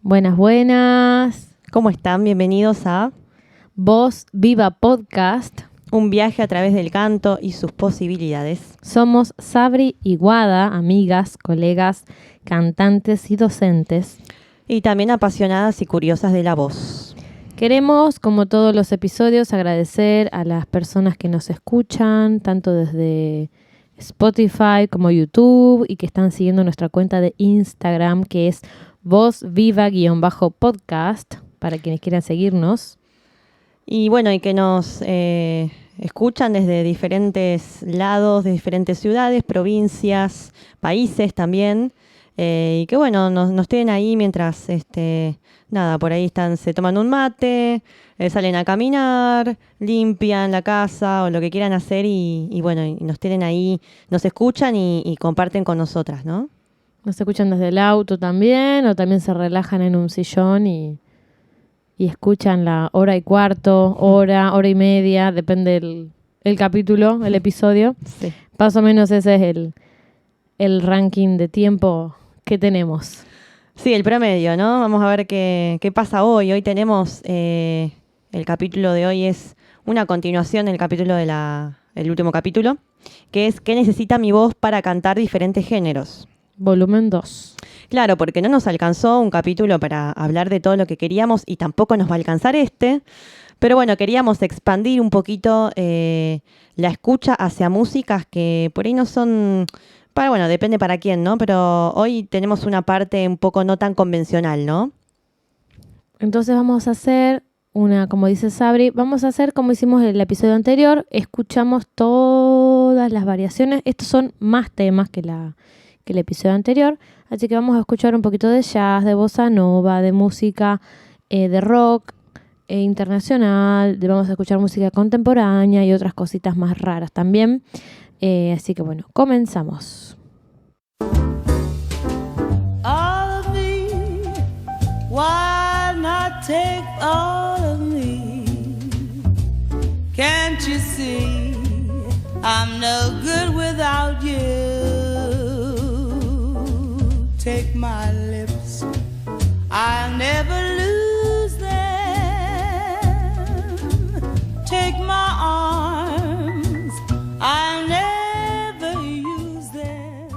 Buenas, buenas. ¿Cómo están? Bienvenidos a Voz Viva Podcast. un viaje a través del canto y sus posibilidades. Somos Sabri y Guada, amigas, colegas, cantantes y docentes. Y también apasionadas y curiosas de la voz. Queremos, como todos los episodios, agradecer a las personas que nos escuchan, tanto desde Spotify como YouTube, y que están siguiendo nuestra cuenta de Instagram, que es Voz Viva_podcast, para quienes quieran seguirnos. Y bueno, y que nos escuchan desde diferentes lados, de diferentes ciudades, provincias, países también. Y que bueno, nos tienen ahí mientras, por ahí se toman un mate, salen a caminar, limpian la casa o lo que quieran hacer y bueno, y nos tienen ahí, nos escuchan y comparten con nosotras, ¿no? Nos escuchan desde el auto también, o también se relajan en un sillón y escuchan la hora y cuarto, hora y media, depende el capítulo, el episodio. Sí. Más o menos ese es el ranking de tiempo que tenemos. Sí, el promedio, ¿no? Vamos a ver qué pasa hoy. Hoy tenemos, el capítulo de hoy es una continuación del capítulo el último capítulo, que es ¿qué necesita mi voz para cantar diferentes géneros? Volumen 2. Claro, porque no nos alcanzó un capítulo para hablar de todo lo que queríamos y tampoco nos va a alcanzar este. Pero bueno, queríamos expandir un poquito la escucha hacia músicas que por ahí no son... depende para quién, ¿no? Pero hoy tenemos una parte un poco no tan convencional, ¿no? Entonces vamos a hacer como dice Sabri, vamos a hacer como hicimos en el episodio anterior. Escuchamos todas las variaciones. Estos son más temas que el episodio anterior. Así que vamos a escuchar un poquito de jazz, de bossa nova, de música, de rock internacional. Vamos a escuchar música contemporánea y otras cositas más raras también. Así que bueno, comenzamos. All of me, why not take all of me? Can't you see I'm no good without you? Take my lips, I'll never lose them. Take my arms, I'll never use them.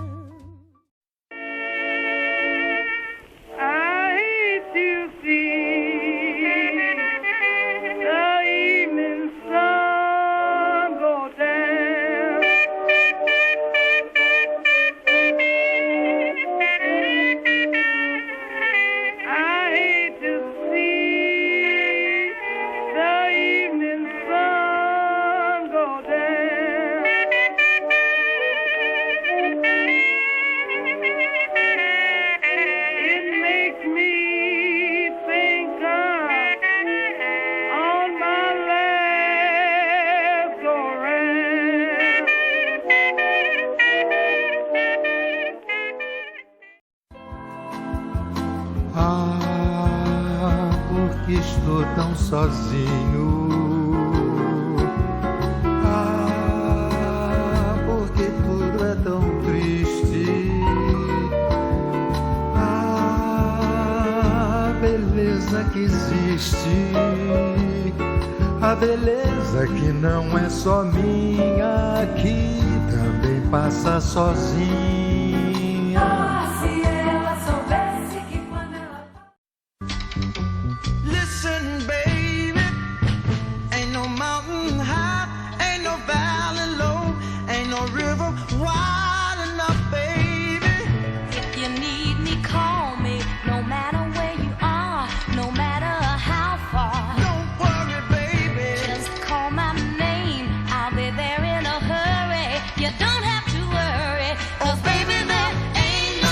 I hate to see the evening sun go down. I hate to see the evening sun go down. It makes me think on my last go round. Ah, porque estou tão sozinho. Ah, porque tudo é tão triste. Ah, a beleza que existe. A beleza que não é só minha, que também passa sozinha. Listen, baby, ain't no mountain high, ain't no valley low, ain't no river wide enough, baby. If you need me, call me. No matter where you are, no matter how far. Don't worry, baby. Just call my name. I'll be there in a hurry. You don't have to worry, 'cause baby, there ain't no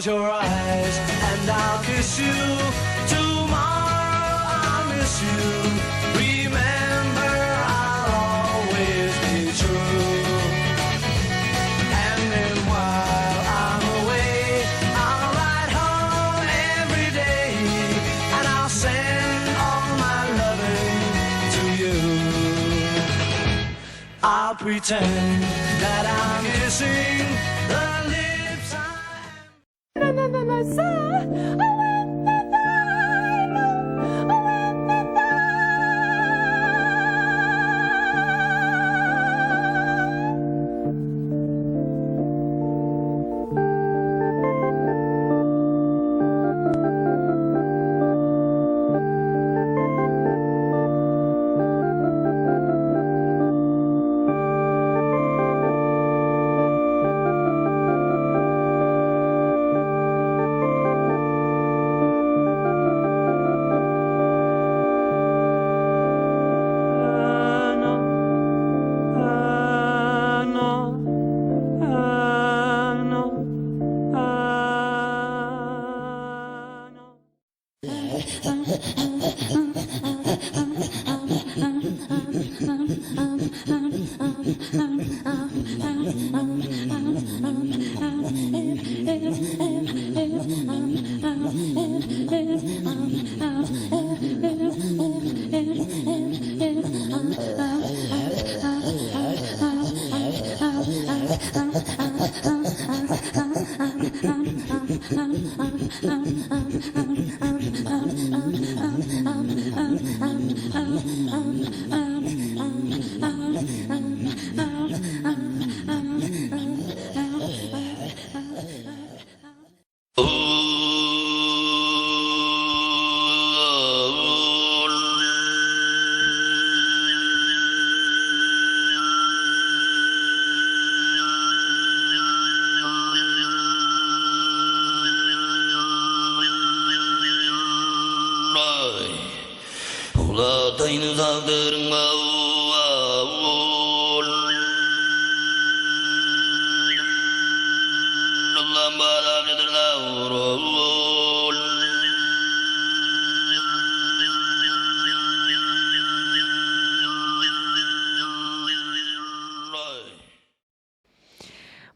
Close your eyes and I'll kiss you. Tomorrow I'll miss you. Remember, I'll always be true. And then while I'm away, I'll ride home every day, and I'll send all my loving to you. I'll pretend that I'm kissing the lips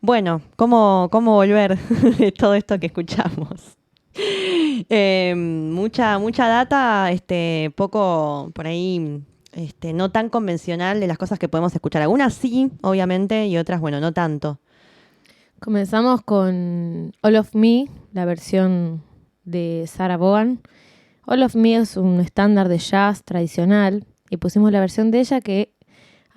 Bueno, ¿cómo volver de todo esto que escuchamos? Mucha data, poco por ahí, no tan convencional de las cosas que podemos escuchar. Algunas sí, obviamente, y otras, bueno, no tanto. Comenzamos con All of Me, la versión de Sarah Vaughan. All of Me es un estándar de jazz tradicional y pusimos la versión de ella que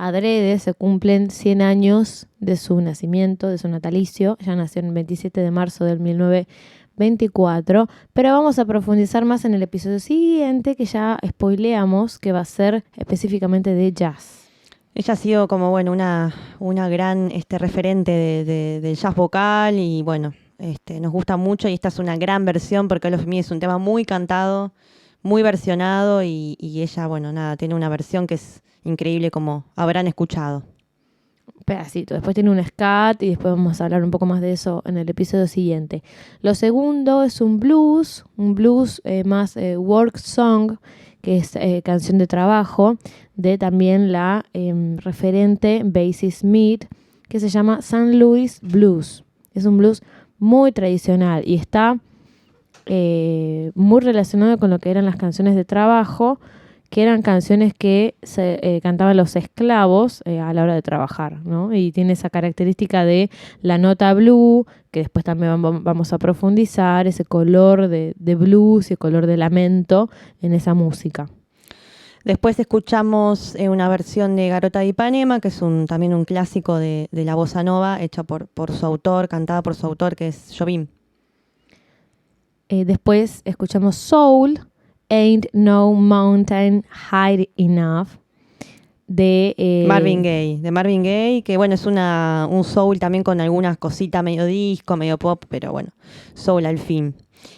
adrede se cumplen 100 años de su nacimiento, de su natalicio. Ella nació el 27 de marzo del 1924, pero vamos a profundizar más en el episodio siguiente que ya spoileamos, que va a ser específicamente de jazz. Ella ha sido como, bueno, una gran referente del jazz vocal y, bueno, nos gusta mucho y esta es una gran versión porque All of Me es un tema muy cantado, muy versionado y ella, bueno, nada, tiene una versión que es increíble como habrán escuchado. Un pedacito. Después tiene un scat y después vamos a hablar un poco más de eso en el episodio siguiente. Lo segundo es un blues más work song, que es canción de trabajo, de también la referente Bessie Smith, que se llama St. Louis Blues. Es un blues muy tradicional y está muy relacionado con lo que eran las canciones de trabajo, que eran canciones que se cantaban los esclavos a la hora de trabajar, ¿no? Y tiene esa característica de la nota blue, que después también vamos a profundizar, ese color de blues y el color de lamento en esa música. Después escuchamos una versión de Garota de Ipanema, que es también un clásico de la bossa nova, hecha por su autor, cantada por su autor, que es Jobim. Después escuchamos Soul, Ain't No Mountain High Enough, de Marvin Gaye, que bueno, es un soul también con algunas cositas medio disco, medio pop, pero bueno, soul al fin.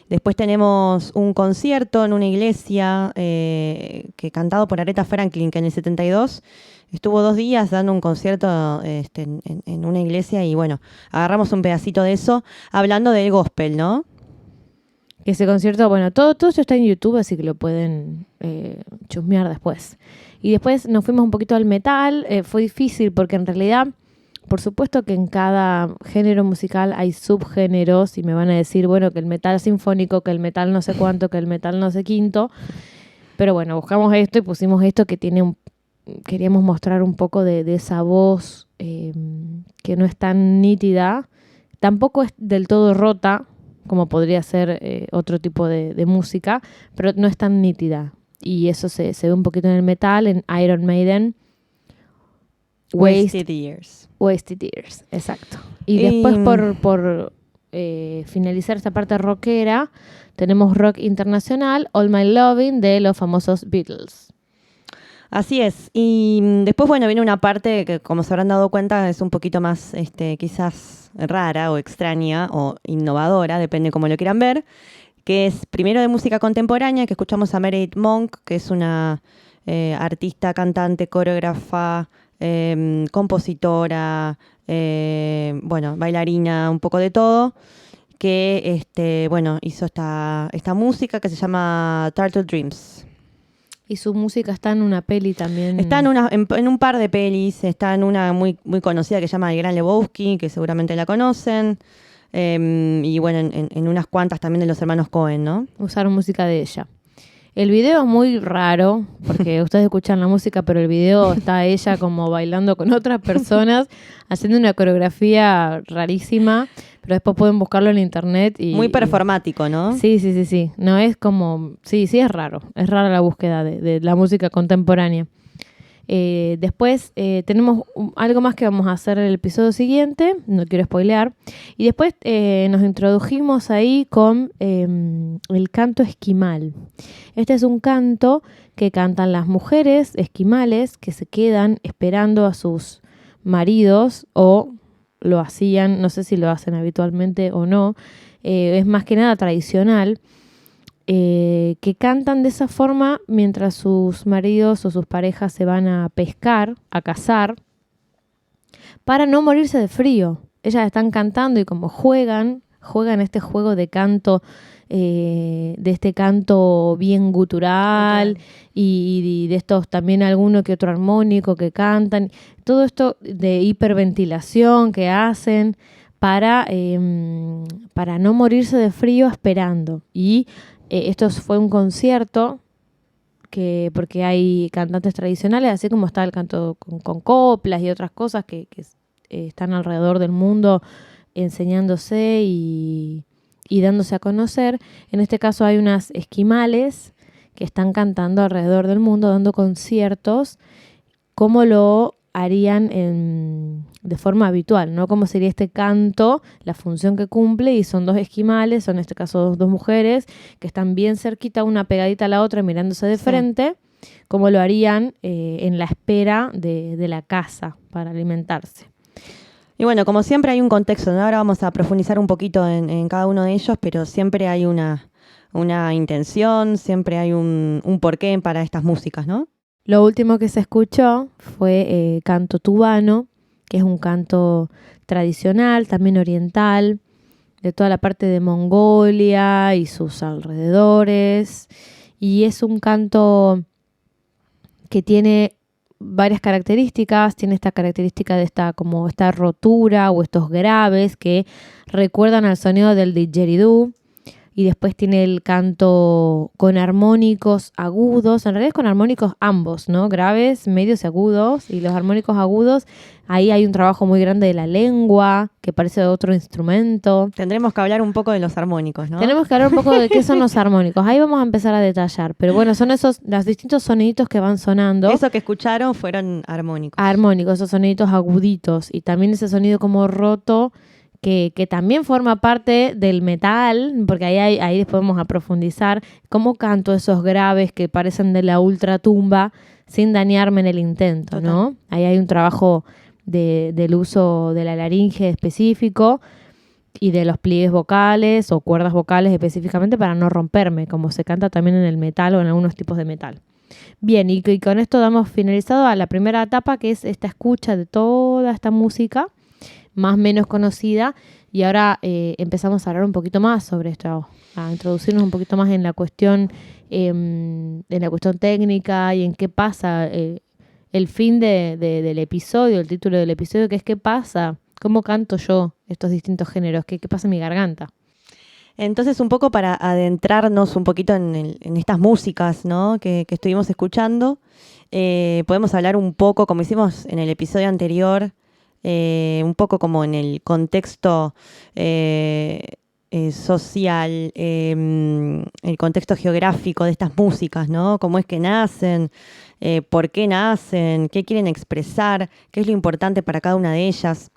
Después tenemos un concierto en una iglesia que cantado por Aretha Franklin, que en el 72 estuvo 2 días dando un concierto en una iglesia y bueno, agarramos un pedacito de eso hablando del gospel, ¿no? Que ese concierto, bueno, todo eso está en YouTube, así que lo pueden chusmear después. Y después nos fuimos un poquito al metal. Fue difícil porque en realidad, por supuesto que en cada género musical hay subgéneros y me van a decir, bueno, que el metal sinfónico, que el metal no sé cuánto, que el metal no sé quinto. Pero bueno, buscamos esto y pusimos esto que tiene queríamos mostrar un poco de esa voz que no es tan nítida. Tampoco es del todo rota, como podría ser otro tipo de música, pero no es tan nítida. Y eso se ve un poquito en el metal, en Iron Maiden. Wasted Years. Wasted Years, exacto. Y después por finalizar esta parte rockera, tenemos rock internacional, All My Loving, de los famosos Beatles. Así es. Y después, bueno, viene una parte que, como se habrán dado cuenta, es un poquito más quizás rara o extraña o innovadora, depende cómo lo quieran ver, que es primero de música contemporánea, que escuchamos a Meredith Monk, que es una artista, cantante, coreógrafa, compositora, bailarina, un poco de todo, que hizo esta música que se llama Turtle Dreams. Y su música está en una peli también. Está en un par de pelis, está en una muy, muy conocida que se llama El Gran Lebowski, que seguramente la conocen, y bueno, en unas cuantas también de los hermanos Cohen, ¿no? Usaron música de ella. El video es muy raro, porque ustedes escuchan la música, pero el video está ella como bailando con otras personas, haciendo una coreografía rarísima, pero después pueden buscarlo en internet. Muy performático, ¿no? Sí. No es como... Sí, es raro. Es rara la búsqueda de la música contemporánea. Después tenemos algo más que vamos a hacer en el episodio siguiente, no quiero spoilear. Y después nos introdujimos ahí con el canto esquimal. Este es un canto que cantan las mujeres esquimales que se quedan esperando a sus maridos, o lo hacían, no sé si lo hacen habitualmente o no, es más que nada tradicional. Que cantan de esa forma mientras sus maridos o sus parejas se van a pescar, a cazar, para no morirse de frío. Ellas están cantando y como juegan este juego de canto, de este canto bien gutural y de estos también alguno que otro armónico que cantan. Todo esto de hiperventilación que hacen para no morirse de frío esperando. Y esto fue un concierto porque hay cantantes tradicionales, así como está el canto con coplas y otras cosas que están alrededor del mundo enseñándose y dándose a conocer. En este caso hay unas esquimales que están cantando alrededor del mundo, dando conciertos, como lo harían de forma habitual, ¿no? Como sería este canto, la función que cumple, y son 2 esquimales, son en este caso dos mujeres, que están bien cerquita, una pegadita a la otra, mirándose de frente, como lo harían en la espera de la caza para alimentarse. Y bueno, como siempre hay un contexto, ¿no? Ahora vamos a profundizar un poquito en cada uno de ellos, pero siempre hay una intención, siempre hay un porqué para estas músicas, ¿no? Lo último que se escuchó fue canto tubano, que es un canto tradicional, también oriental, de toda la parte de Mongolia y sus alrededores. Y es un canto que tiene varias características. Tiene esta característica de esta rotura o estos graves que recuerdan al sonido del didgeridoo. Y después tiene el canto con armónicos agudos, en realidad es con armónicos ambos, ¿no? Graves, medios y agudos. Y los armónicos agudos, ahí hay un trabajo muy grande de la lengua, que parece otro instrumento. Tendremos que hablar un poco de los armónicos, ¿no? Tenemos que hablar un poco de qué son los armónicos. Ahí vamos a empezar a detallar. Pero bueno, son los distintos soniditos que van sonando. Eso que escucharon fueron armónicos. Armónicos, esos soniditos aguditos. Y también ese sonido como roto, que también forma parte del metal, porque ahí después vamos a profundizar cómo canto esos graves que parecen de la ultratumba sin dañarme en el intento, Total. ¿no? Ahí hay un trabajo del uso de la laringe específico y de los pliegues vocales o cuerdas vocales específicamente para no romperme, como se canta también en el metal o en algunos tipos de metal. Bien, y con esto damos finalizado a la primera etapa, que es esta escucha de toda esta música, más o menos conocida, y ahora empezamos a hablar un poquito más sobre esto, a introducirnos un poquito más en la cuestión técnica y en qué pasa el fin del episodio, el título del episodio, que es qué pasa, cómo canto yo estos distintos géneros, qué pasa en mi garganta. Entonces, un poco para adentrarnos un poquito en estas músicas, ¿no? que estuvimos escuchando, podemos hablar un poco, como hicimos en el episodio anterior, un poco como en el contexto social, el contexto geográfico de estas músicas, ¿no? Cómo es que nacen, por qué nacen, qué quieren expresar, qué es lo importante para cada una de ellas.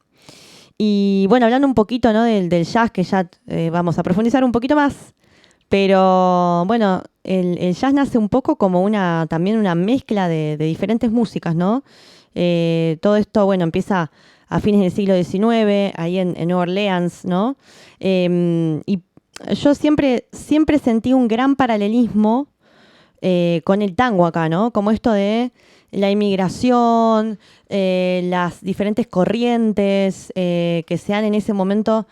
Y bueno, hablando un poquito, ¿no? del jazz, que ya vamos a profundizar un poquito más, pero bueno, el jazz nace un poco como también una mezcla de diferentes músicas, ¿no? Todo esto, bueno, empieza a fines del siglo XIX, ahí en Nueva Orleans, ¿no? Y yo siempre sentí un gran paralelismo con el tango acá, ¿no? Como esto de la inmigración, las diferentes corrientes que se dan en ese momento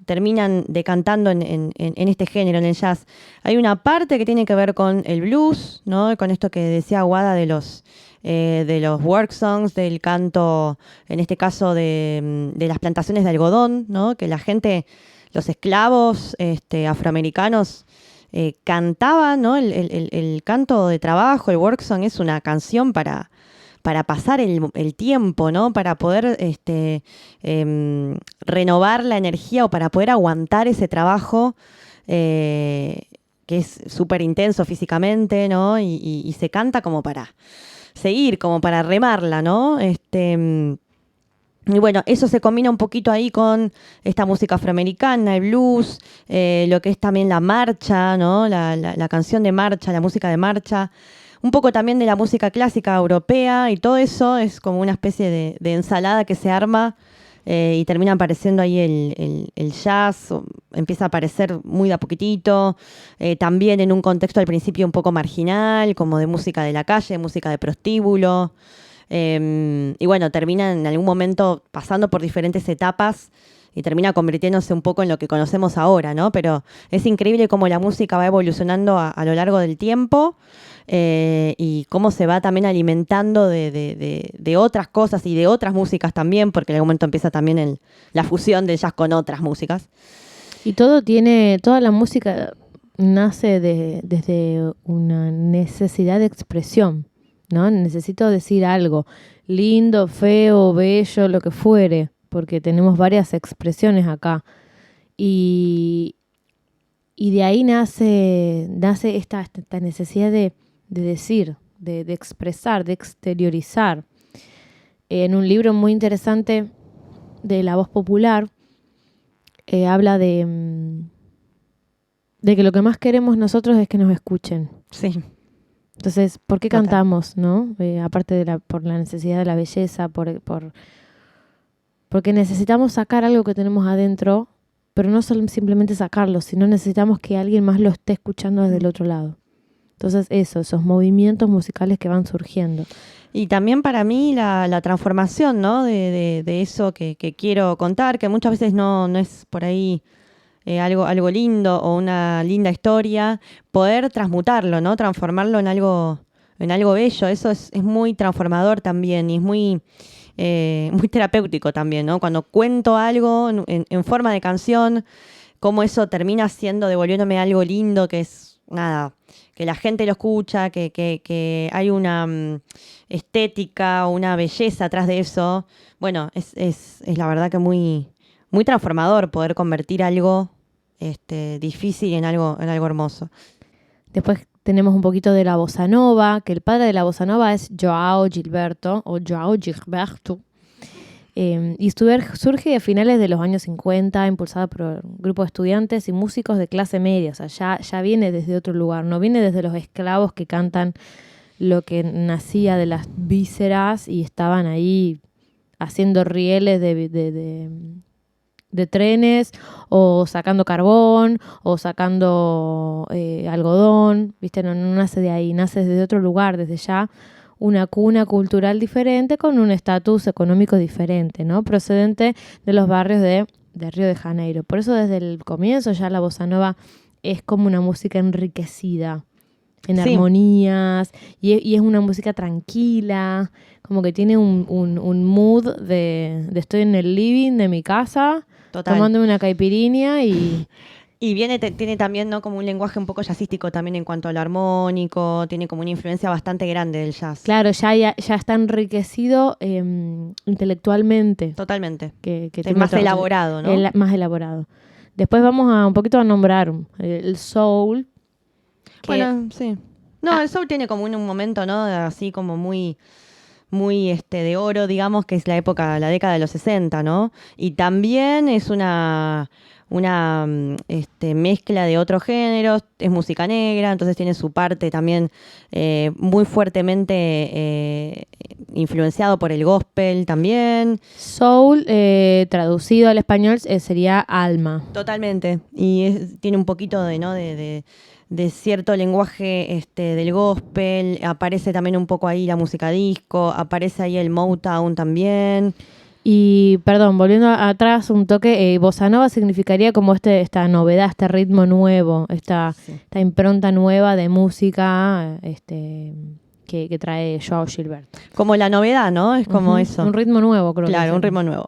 terminan decantando en este género, en el jazz. Hay una parte que tiene que ver con el blues, ¿no? Con esto que decía Aguada de los work songs, del canto, en este caso de las plantaciones de algodón, ¿no? Que la gente, los esclavos afroamericanos, cantaban, ¿no? El canto de trabajo, el work song, es una canción para pasar el tiempo, ¿no? Para poder renovar la energía o para poder aguantar ese trabajo que es súper intenso físicamente, ¿no? Y se canta como para seguir, como para remarla, ¿no? Y bueno, eso se combina un poquito ahí con esta música afroamericana, el blues, lo que es también la marcha, ¿no? La canción de marcha, la música de marcha. Un poco también de la música clásica europea, y todo eso es como una especie de ensalada que se arma y termina apareciendo ahí el jazz, empieza a aparecer muy de a poquitito, también en un contexto al principio un poco marginal, como de música de la calle, música de prostíbulo. Y bueno, termina en algún momento pasando por diferentes etapas y termina convirtiéndose un poco en lo que conocemos ahora, ¿no? Pero es increíble cómo la música va evolucionando a lo largo del tiempo y cómo se va también alimentando de otras cosas y de otras músicas también, porque en algún momento empieza también la fusión del jazz con otras músicas. Y toda la música nace desde una necesidad de expresión, ¿no? Necesito decir algo lindo, feo, bello, lo que fuere, porque tenemos varias expresiones acá. Y de ahí nace esta necesidad de decir, de expresar, de exteriorizar. En un libro muy interesante de La Voz Popular, habla de que lo que más queremos nosotros es que nos escuchen. Sí. Entonces, ¿por qué Total. cantamos, no? Aparte por la necesidad de la belleza, porque necesitamos sacar algo que tenemos adentro, pero no solo simplemente sacarlo, sino necesitamos que alguien más lo esté escuchando desde el otro lado. Entonces, esos movimientos musicales que van surgiendo. Y también para mí la transformación, ¿no? de eso que quiero contar, que muchas veces no es por ahí algo lindo o una linda historia, poder transmutarlo, ¿no? Transformarlo en algo bello. Eso es muy transformador también y es muy terapéutico también, ¿no? Cuando cuento algo en forma de canción, cómo eso termina devolviéndome algo lindo, que es nada, que la gente lo escucha, que hay una estética, una belleza atrás de eso. Bueno, es la verdad que muy, muy transformador poder convertir algo difícil en algo hermoso. Después tenemos un poquito de la bossa nova, que el padre de la bossa nova es João Gilberto. Y surge a finales de los años 50, impulsada por un grupo de estudiantes y músicos de clase media. O sea, ya viene desde otro lugar, no viene desde los esclavos que cantan lo que nacía de las vísceras y estaban ahí haciendo rieles de trenes, o sacando carbón, o sacando algodón, ¿viste? No nace de ahí, nace desde otro lugar, desde ya una cuna cultural diferente con un estatus económico diferente, ¿no? Procedente de los barrios de Río de Janeiro. Por eso desde el comienzo ya la bossa nova es como una música enriquecida en Sí. armonías y es una música tranquila, como que tiene un mood de estoy en el living de mi casa, Total. tomándome una caipirinha y Y tiene también, ¿no? Como un lenguaje un poco jazzístico también en cuanto al armónico, tiene como una influencia bastante grande del jazz. claro, ya está enriquecido intelectualmente. Totalmente. Que Es tiene más otro- elaborado, ¿no? Más elaborado. Después vamos a un poquito a nombrar el soul. que- Bueno, sí. No, el soul tiene como un momento, ¿no? Así como muy de oro, digamos, que es la década de los 60, ¿no? Y también es una mezcla de otros géneros, es música negra, entonces tiene su parte también muy fuertemente influenciado por el gospel también. Soul, traducido al español, sería alma. Totalmente. Y tiene un poquito de cierto lenguaje del gospel. Aparece también un poco ahí la música disco. Aparece ahí el Motown también. Y, perdón, volviendo atrás un toque, bossa nova significaría como esta novedad, este ritmo nuevo, esta impronta nueva de música que trae Joao Gilberto. Como la novedad, ¿no? Es como Ujú, eso. un ritmo nuevo, creo que Claro, es. un ritmo nuevo.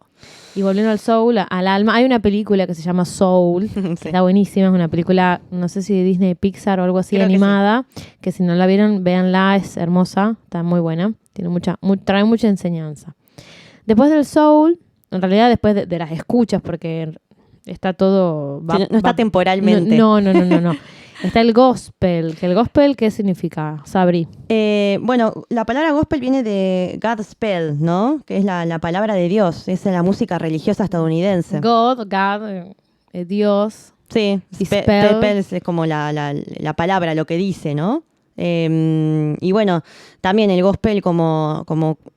Y volviendo al soul, al alma, hay una película que se llama Soul, que Sí. está buenísima, es una película, no sé si de Disney Pixar o algo así, Creo que animada, que si no la vieron, véanla, es hermosa, está muy buena, trae mucha enseñanza. Después del soul, en realidad después de las escuchas, porque está todo... Sí, no está temporalmente. No. Está el gospel, que el gospel, ¿qué significa, Sabri? Bueno, la palabra gospel viene de Godspell, ¿no? Que es la palabra de Dios. Es la música religiosa estadounidense. God, Dios. Sí, Y spell. spell es como la palabra, lo que dice, ¿no? Y bueno, también el gospel como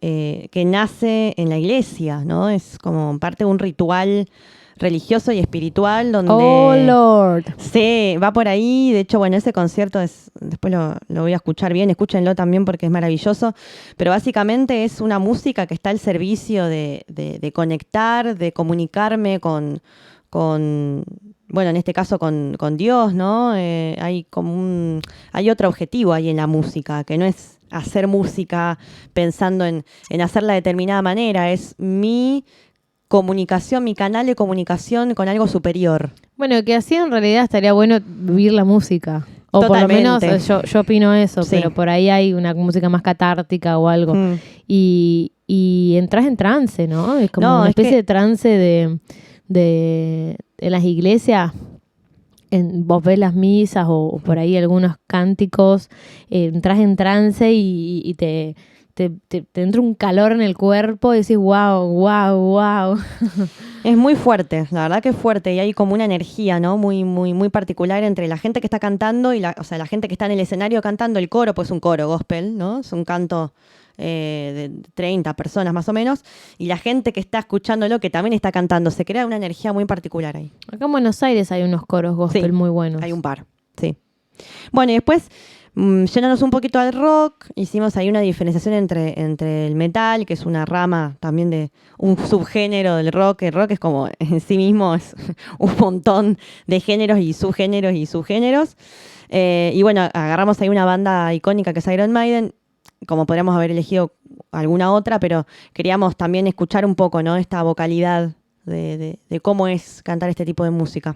que nace en la iglesia, ¿no? Es como parte de un ritual religioso y espiritual donde... Oh, Lord. Sí, va por ahí. De hecho, bueno, ese concierto después lo voy a escuchar bien, escúchenlo también porque es maravilloso. Pero básicamente es una música que está al servicio de conectar, de comunicarme con bueno, en este caso con Dios, ¿no? Hay otro objetivo ahí en la música, que no es hacer música pensando en hacerla de determinada manera, es mi comunicación, mi canal de comunicación con algo superior. Bueno, que así en realidad estaría bueno vivir la música. O Totalmente. por lo menos yo opino eso, Sí. pero por ahí hay una música más catártica o algo. Mm. Y entras en trance, ¿no? Es como No, una es especie que- de trance de en las iglesias. Vos ves las misas o por ahí algunos cánticos, entras en trance y te entra un calor en el cuerpo y decís, wow. Es muy fuerte, la verdad que es fuerte y hay como una energía, ¿no? Muy particular entre la gente que está cantando y la gente que está en el escenario cantando, el coro, pues un coro gospel, ¿no? Es un canto de 30 personas más o menos, y la gente que está escuchándolo que también está cantando, se crea una energía muy particular ahí. Acá en Buenos Aires hay unos coros gospel Sí, muy buenos. Hay un par, sí. Bueno, y después, yéndonos un poquito al rock, hicimos ahí una diferenciación entre el metal, que es una rama también de un subgénero del rock. El rock es como en sí mismo es un montón de géneros y subgéneros. Y bueno, agarramos ahí una banda icónica que es Iron Maiden, como podríamos haber elegido alguna otra, pero queríamos también escuchar un poco, ¿no? Esta vocalidad de cómo es cantar este tipo de música.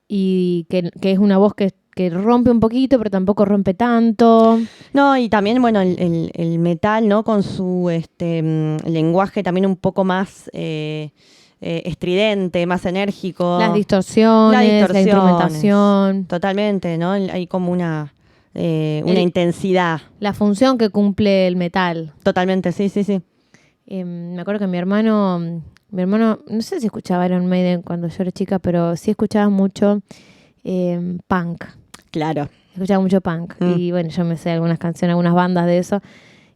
Y que es una voz que rompe un poquito, pero tampoco rompe tanto. No, y también, bueno, el metal, ¿no? Con su lenguaje también un poco más estridente, más enérgico. Las distorsiones, la instrumentación, Totalmente, ¿no? Hay como una intensidad. la función que cumple el metal. Totalmente, sí. Me acuerdo que mi hermano, no sé si escuchaba Iron Maiden cuando yo era chica, pero sí escuchaba mucho punk. Claro. Escuchaba mucho punk. Mm. Y bueno, yo me sé algunas canciones, algunas bandas de eso.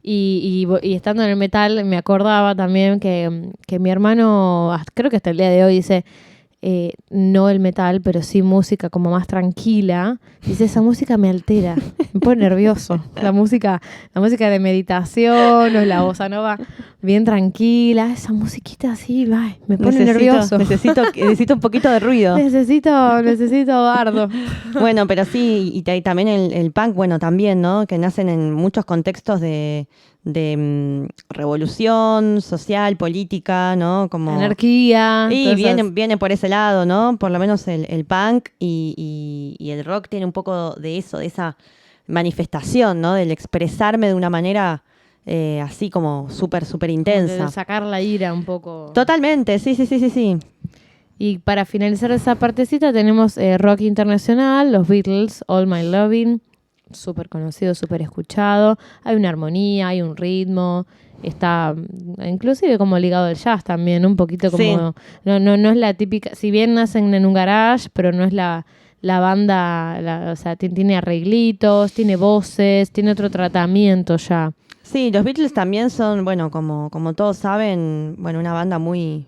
Y estando en el metal me acordaba también que mi hermano, creo que hasta el día de hoy dice, no el metal, pero sí música como más tranquila. Dice, esa música me altera, me pone nervioso. La música de meditación o la bossa nova bien tranquila, esa musiquita así, ay, me pone nervioso. Necesito un poquito de ruido. Necesito bardo. Bueno, pero sí, y también el punk, bueno, también, ¿no? Que nacen en muchos contextos de revolución social, política, ¿no? Como Anarquía. y cosas. viene por ese lado, ¿no? Por lo menos el punk y el rock tiene un poco de eso, de esa manifestación, ¿no? Del expresarme de una manera así como súper intensa. De sacar la ira un poco. Totalmente, sí. Y para finalizar esa partecita tenemos rock internacional, los Beatles, All My Lovin', súper conocido, súper escuchado. Hay una armonía, hay un ritmo, está inclusive como ligado al jazz también, un poquito como... Sí. No es la típica, si bien nacen en un garage, pero no es la banda, o sea, tiene arreglitos, tiene voces, tiene otro tratamiento ya. Sí, los Beatles también son, bueno, como todos saben, bueno, una banda muy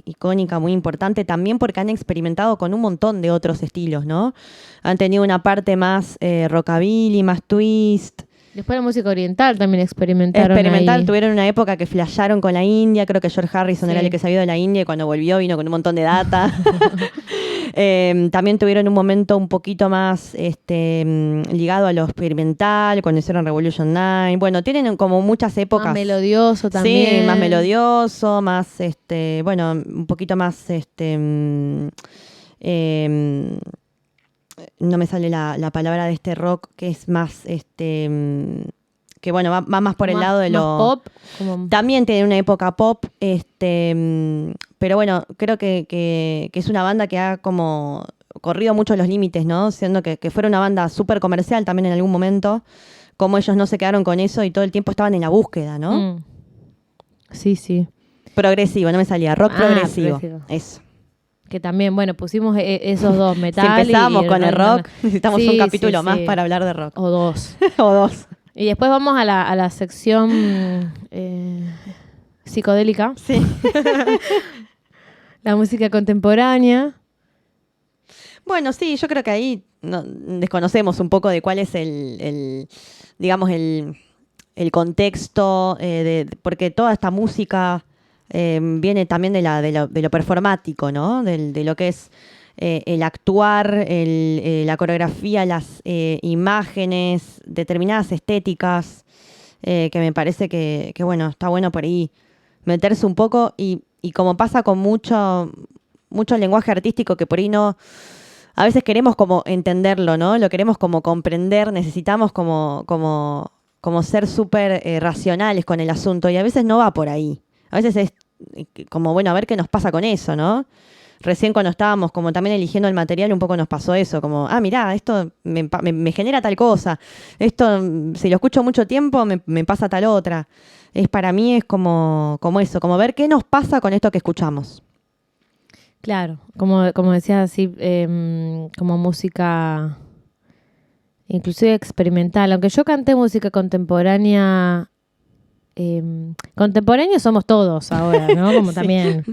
icónica, muy importante, también porque han experimentado con un montón de otros estilos, ¿no? Han tenido una parte más rockabilly, más twist. Después la música oriental también experimentaron ahí. Tuvieron una época que flasharon con la India, creo que George Harrison Sí. era el que se había ido de la India y cuando volvió vino con un montón de data. También tuvieron un momento un poquito más ligado a lo experimental, cuando hicieron Revolution 9. Bueno, tienen como muchas épocas. Más melodioso también. Sí, más melodioso, más, bueno, un poquito más, no me sale la palabra de este rock, que es más, que bueno, va más por el lado de más lo... pop. Como... También tiene una época pop, pero bueno, creo que es una banda que ha como corrido mucho los límites, ¿no? Siendo que fuera una banda súper comercial también en algún momento, como ellos no se quedaron con eso y todo el tiempo estaban en la búsqueda, ¿no? Mm. Sí. Progresivo, no me salía, rock progresivo. progresivo. Eso. Que también, bueno, pusimos esos dos, Si metal empezamos y con el rock, necesitamos Sí, un capítulo sí, más sí. para hablar de rock. O dos. O dos. Y después vamos a la sección psicodélica, Sí. la música contemporánea. Bueno, sí, yo creo que ahí desconocemos un poco de cuál es digamos, el contexto, porque toda esta música viene también de lo performático, ¿no? De lo que es el actuar, la coreografía, las imágenes, determinadas estéticas, que me parece que, bueno, está bueno por ahí meterse un poco y como pasa con mucho lenguaje artístico que por ahí no... A veces queremos como entenderlo, ¿no? Lo queremos como comprender, necesitamos como ser súper racionales con el asunto y a veces no va por ahí. A veces es como, bueno, a ver qué nos pasa con eso, ¿no? Recién cuando estábamos como también eligiendo el material un poco nos pasó eso, como, mirá, esto me genera tal cosa, esto si lo escucho mucho tiempo me pasa tal otra. Para mí es como eso, como ver qué nos pasa con esto que escuchamos. Claro, como decías así, como música inclusive experimental. Aunque yo canté música contemporánea, contemporáneos somos todos ahora, ¿no? Como Sí. también.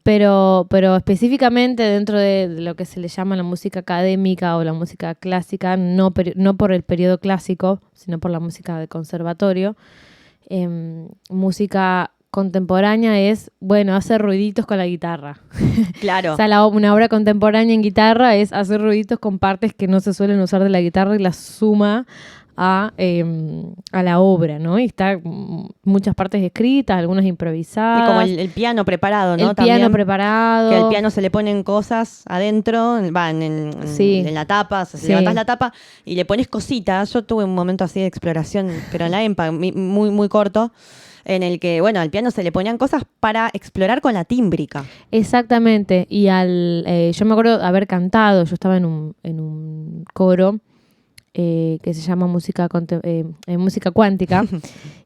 Pero específicamente dentro de lo que se le llama la música académica o la música clásica, no por el periodo clásico, sino por la música de conservatorio, música contemporánea es, bueno, hacer ruiditos con la guitarra. Claro. O sea, una obra contemporánea en guitarra es hacer ruiditos con partes que no se suelen usar de la guitarra y las suma a la obra, ¿no? Y está muchas partes escritas, algunas improvisadas. Y como el piano preparado, ¿no? El También, piano preparado. que al piano se le ponen cosas adentro, Sí. en la tapa, si Sí. levantás la tapa y le pones cositas. Yo tuve un momento así de exploración, pero en la EMPA, muy corto, en el que, bueno, al piano se le ponían cosas para explorar con la tímbrica. Exactamente. Y yo me acuerdo haber cantado, yo estaba en un coro que se llama música cuántica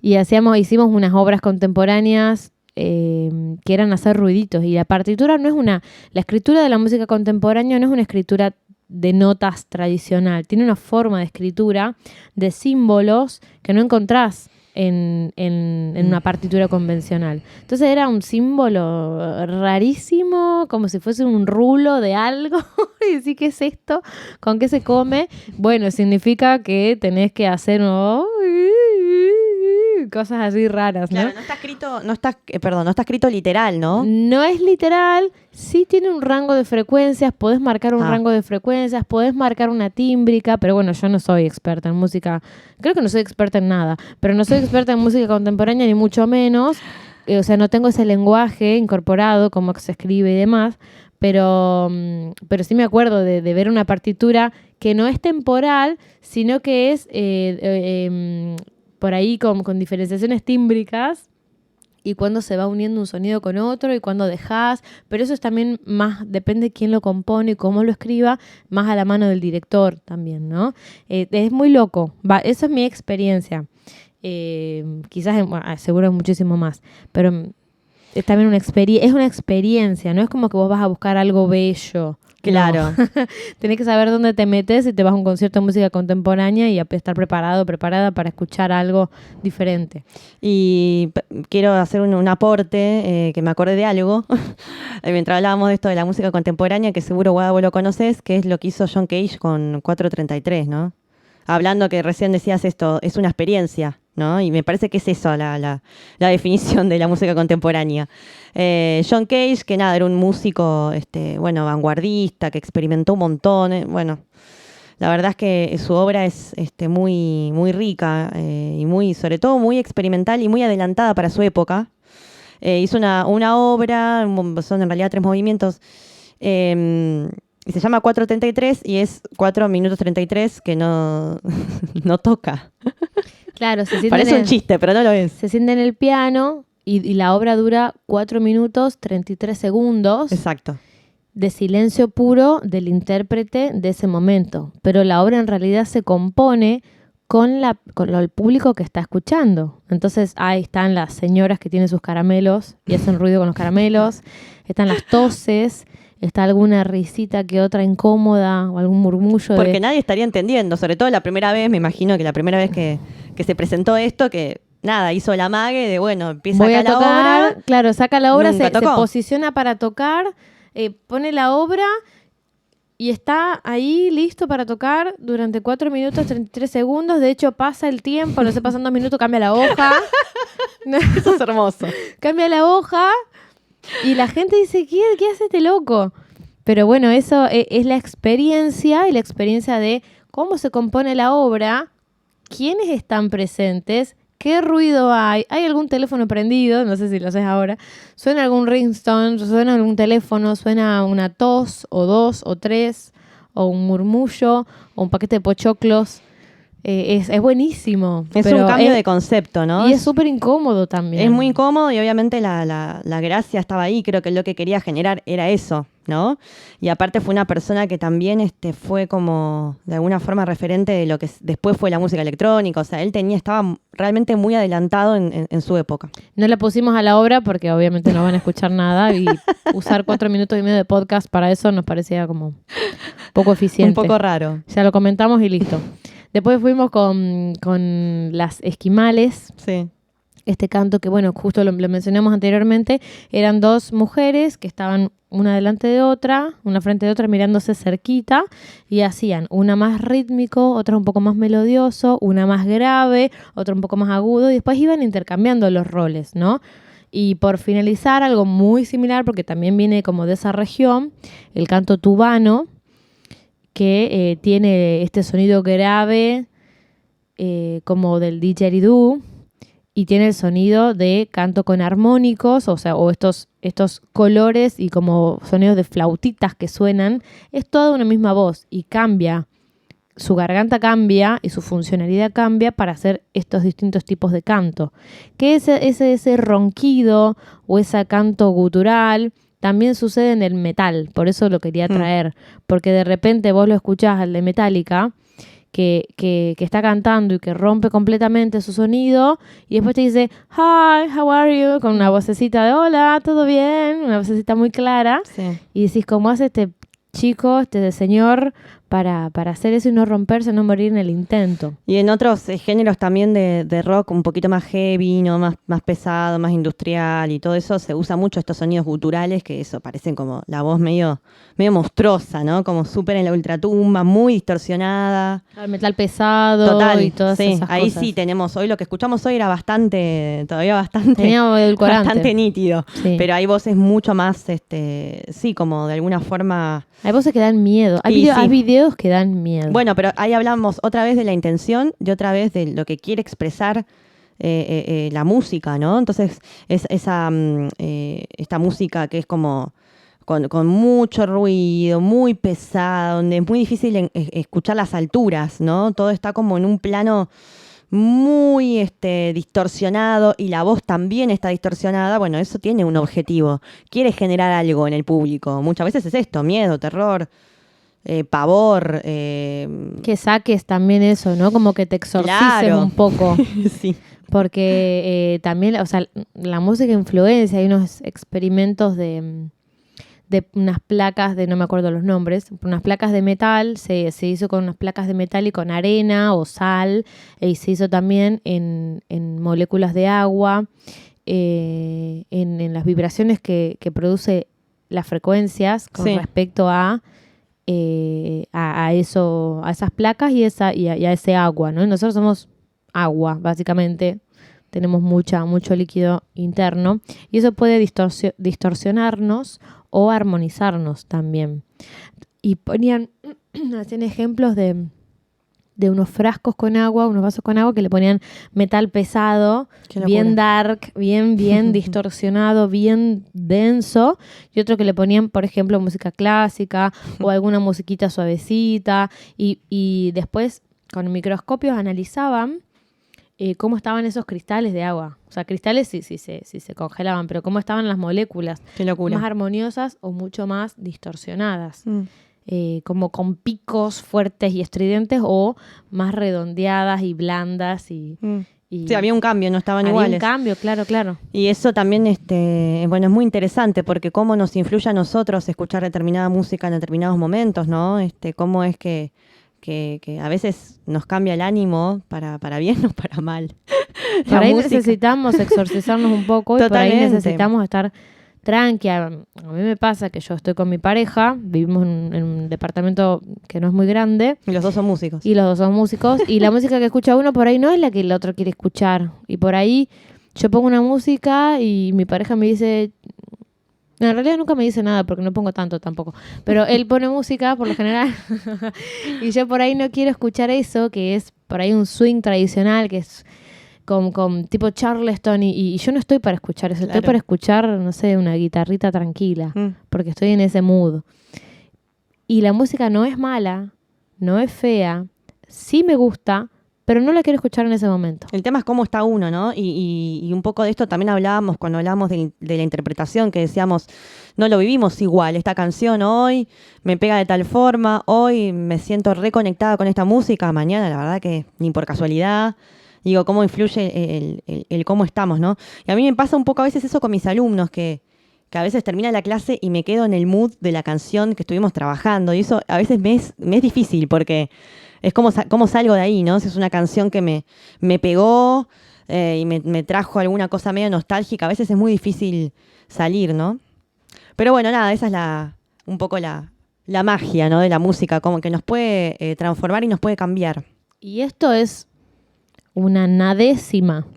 y hicimos unas obras contemporáneas que eran hacer ruiditos. Y la partitura la escritura de la música contemporánea no es una escritura de notas tradicional, tiene una forma de escritura de símbolos que no encontrás en una partitura convencional. Entonces era un símbolo rarísimo, como si fuese un rulo de algo. Y decís, ¿qué es esto? ¿Con qué se come? Bueno, significa que tenés que hacer cosas así raras, ¿no? Claro, no está escrito literal, ¿no? No es literal, sí tiene un rango de frecuencias, podés marcar un rango de frecuencias, podés marcar una tímbrica, pero bueno, yo no soy experta en música, creo que no soy experta en nada, pero no soy experta en música contemporánea ni mucho menos, o sea, no tengo ese lenguaje incorporado, cómo se escribe y demás, pero sí me acuerdo de ver una partitura que no es temporal, sino que es por ahí con diferenciaciones tímbricas, y cuando se va uniendo un sonido con otro y cuando dejás, pero eso es también más, depende de quién lo compone y cómo lo escriba, más a la mano del director también, ¿no? Es muy loco, eso es mi experiencia. Quizás, seguro es muchísimo más, pero es también una experiencia, no es como que vos vas a buscar algo bello. Claro. No. Tenés que saber dónde te metes si te vas a un concierto de música contemporánea y estar preparada para escuchar algo diferente. Y quiero hacer un aporte, que me acordé de algo, mientras hablábamos de esto de la música contemporánea, que seguro, Guada, vos lo conocés, que es lo que hizo John Cage con 433, ¿no? Hablando que recién decías esto, es una experiencia, ¿no? Y me parece que es eso la definición de la música contemporánea. John Cage, que nada, era un músico, vanguardista, que experimentó un montón. Bueno, la verdad es que su obra es muy, muy rica y muy, sobre todo, muy experimental y muy adelantada para su época. Hizo una obra, son en realidad 3 movimientos, y se llama 4:33 y es 4 minutos 33 que no toca. Claro, se siente Parece un chiste, pero no lo es. Se siente en el piano y la obra dura 4 minutos 33 segundos. Exacto. De silencio puro del intérprete de ese momento. Pero la obra en realidad se compone con el público que está escuchando. Entonces ahí están las señoras que tienen sus caramelos y hacen ruido con los caramelos. Están las toses. Está alguna risita que otra incómoda o algún murmullo. Porque nadie estaría entendiendo, sobre todo la primera vez, me imagino que la primera vez que se presentó esto, que nada, hizo la mague de, bueno, empieza Voy acá a tocar, la obra. claro, saca la obra, se tocó. posiciona para tocar, pone la obra y está ahí listo para tocar durante 4 minutos 33 segundos. De hecho, pasa el tiempo, no sé, pasan 2 minutos, cambia la hoja. Eso es hermoso. Cambia la hoja y la gente dice, ¿qué hace este loco? Pero bueno, eso es la experiencia, y la experiencia de cómo se compone la obra, quiénes están presentes, qué ruido hay algún teléfono prendido, no sé si lo haces ahora, suena algún ringtone, suena algún teléfono, suena una tos, o 2, o 3, o un murmullo, o un paquete de pochoclos. Es buenísimo. Es un cambio de concepto, ¿no? Y es súper incómodo también. Es muy incómodo y obviamente la gracia estaba ahí. Creo que lo que quería generar era eso, ¿no? Y aparte fue una persona que también fue como de alguna forma referente de lo que después fue la música electrónica. O sea, él estaba realmente muy adelantado en su época. No la pusimos a la obra porque obviamente no van a escuchar nada, y usar 4 minutos y medio de podcast para eso nos parecía como poco eficiente. Un poco raro. Ya lo comentamos y listo. Después fuimos con las Esquimales. Sí. Este canto que, bueno, justo lo mencionamos anteriormente, eran 2 mujeres que estaban una delante de otra, una frente de otra, mirándose cerquita, y hacían una más rítmico, otra un poco más melodioso, una más grave, otra un poco más agudo, y después iban intercambiando los roles, ¿no? Y por finalizar, algo muy similar, porque también viene como de esa región, el canto tubano, que tiene este sonido grave como del didgeridoo, y tiene el sonido de canto con armónicos, o estos colores y como sonidos de flautitas que suenan. Es toda una misma voz y cambia, su garganta cambia y su funcionalidad cambia para hacer estos distintos tipos de canto. Que ese ronquido o ese canto gutural también sucede en el metal, por eso lo quería traer, porque de repente vos lo escuchás al de Metallica, que está cantando y que rompe completamente su sonido, y después te dice, hi, how are you? Con una vocecita de hola, ¿todo bien? Una vocecita muy clara. Sí. Y decís, ¿cómo hace este chico, este señor, para hacer eso y no romperse, no morir en el intento. Y en otros géneros también de rock un poquito más heavy, ¿no? Más pesado, más industrial y todo eso, se usa mucho estos sonidos guturales que eso parecen como la voz medio monstruosa, ¿no? Como súper en la ultratumba, muy distorsionada. El metal pesado Total, y todas sí, esas ahí cosas. sí tenemos, hoy lo que escuchamos hoy era todavía bastante, Tenía edulcorante. bastante nítido, Sí. pero hay voces mucho más, sí, como de alguna forma. Hay voces que dan miedo. Hay, Y sí. hay videos que dan miedo. Bueno, pero ahí hablamos otra vez de la intención y otra vez de lo que quiere expresar la música, ¿no? Entonces, esta música que es como con mucho ruido, muy pesada, donde es muy difícil escuchar las alturas, ¿no? Todo está como en un plano muy distorsionado y la voz también está distorsionada. Bueno, eso tiene un objetivo. Quiere generar algo en el público. Muchas veces es esto, miedo, terror, pavor. Que saques también eso, ¿no? Como que te exorcices Claro. un poco. Sí. Porque también, o sea, la música influencia. Hay unos experimentos de unas placas no me acuerdo los nombres, unas placas de metal, se hizo con unas placas de metal y con arena o sal, y se hizo también en moléculas de agua, en las vibraciones que produce las frecuencias con Sí. respecto a eso, a esas placas y a ese agua, ¿no? Y nosotros somos agua, básicamente. Tenemos mucho líquido interno y eso puede distorsionarnos o armonizarnos también. Y hacían ejemplos de unos frascos con agua, unos vasos con agua que le ponían metal pesado, Qué locura. bien dark, bien distorsionado, bien denso, y otro que le ponían, por ejemplo, música clásica o alguna musiquita suavecita, y después con microscopios analizaban cómo estaban esos cristales de agua. O sea, cristales sí se congelaban, pero cómo estaban las moléculas, Qué locura. más armoniosas o mucho más distorsionadas. Mm. Como con picos fuertes y estridentes o más redondeadas y blandas y Sí, había un cambio, no estaban había iguales. un cambio, claro. Y eso también, bueno, es muy interesante porque cómo nos influye a nosotros escuchar determinada música en determinados momentos, ¿no? Cómo es que a veces nos cambia el ánimo para bien o para mal. Por La ahí música. necesitamos exorcizarnos un poco y por ahí Totalmente. necesitamos estar tranqui. A mí me pasa que yo estoy con mi pareja, vivimos en un departamento que no es muy grande Y los dos son músicos. y los dos son músicos y la música que escucha uno por ahí no es la que el otro quiere escuchar. Y por ahí yo pongo una música y mi pareja me dice... En realidad nunca me dice nada porque no pongo tanto tampoco. Pero él pone música por lo general y yo por ahí no quiero escuchar eso, que es por ahí un swing tradicional, que es con tipo Charleston y yo no estoy para escuchar eso. Estoy Claro. para escuchar, no sé, una guitarrita tranquila porque estoy en ese mood. Y la música no es mala, no es fea, sí me gusta, pero no la quiero escuchar en ese momento. El tema es cómo está uno, ¿no? Y un poco de esto también hablábamos cuando hablábamos de la interpretación, que decíamos, no lo vivimos igual. Esta canción hoy me pega de tal forma, hoy me siento reconectada con esta música, mañana la verdad que ni por casualidad. Digo, cómo influye el cómo estamos, ¿no? Y a mí me pasa un poco a veces eso con mis alumnos, que a veces termina la clase y me quedo en el mood de la canción que estuvimos trabajando. Y eso a veces me es difícil porque... Es como salgo de ahí, ¿no? Si es una canción que me pegó y me trajo alguna cosa medio nostálgica, a veces es muy difícil salir, ¿no? Pero bueno, nada, esa es un poco la magia, ¿no? De la música, como que nos puede transformar y nos puede cambiar. Y esto es una nadécima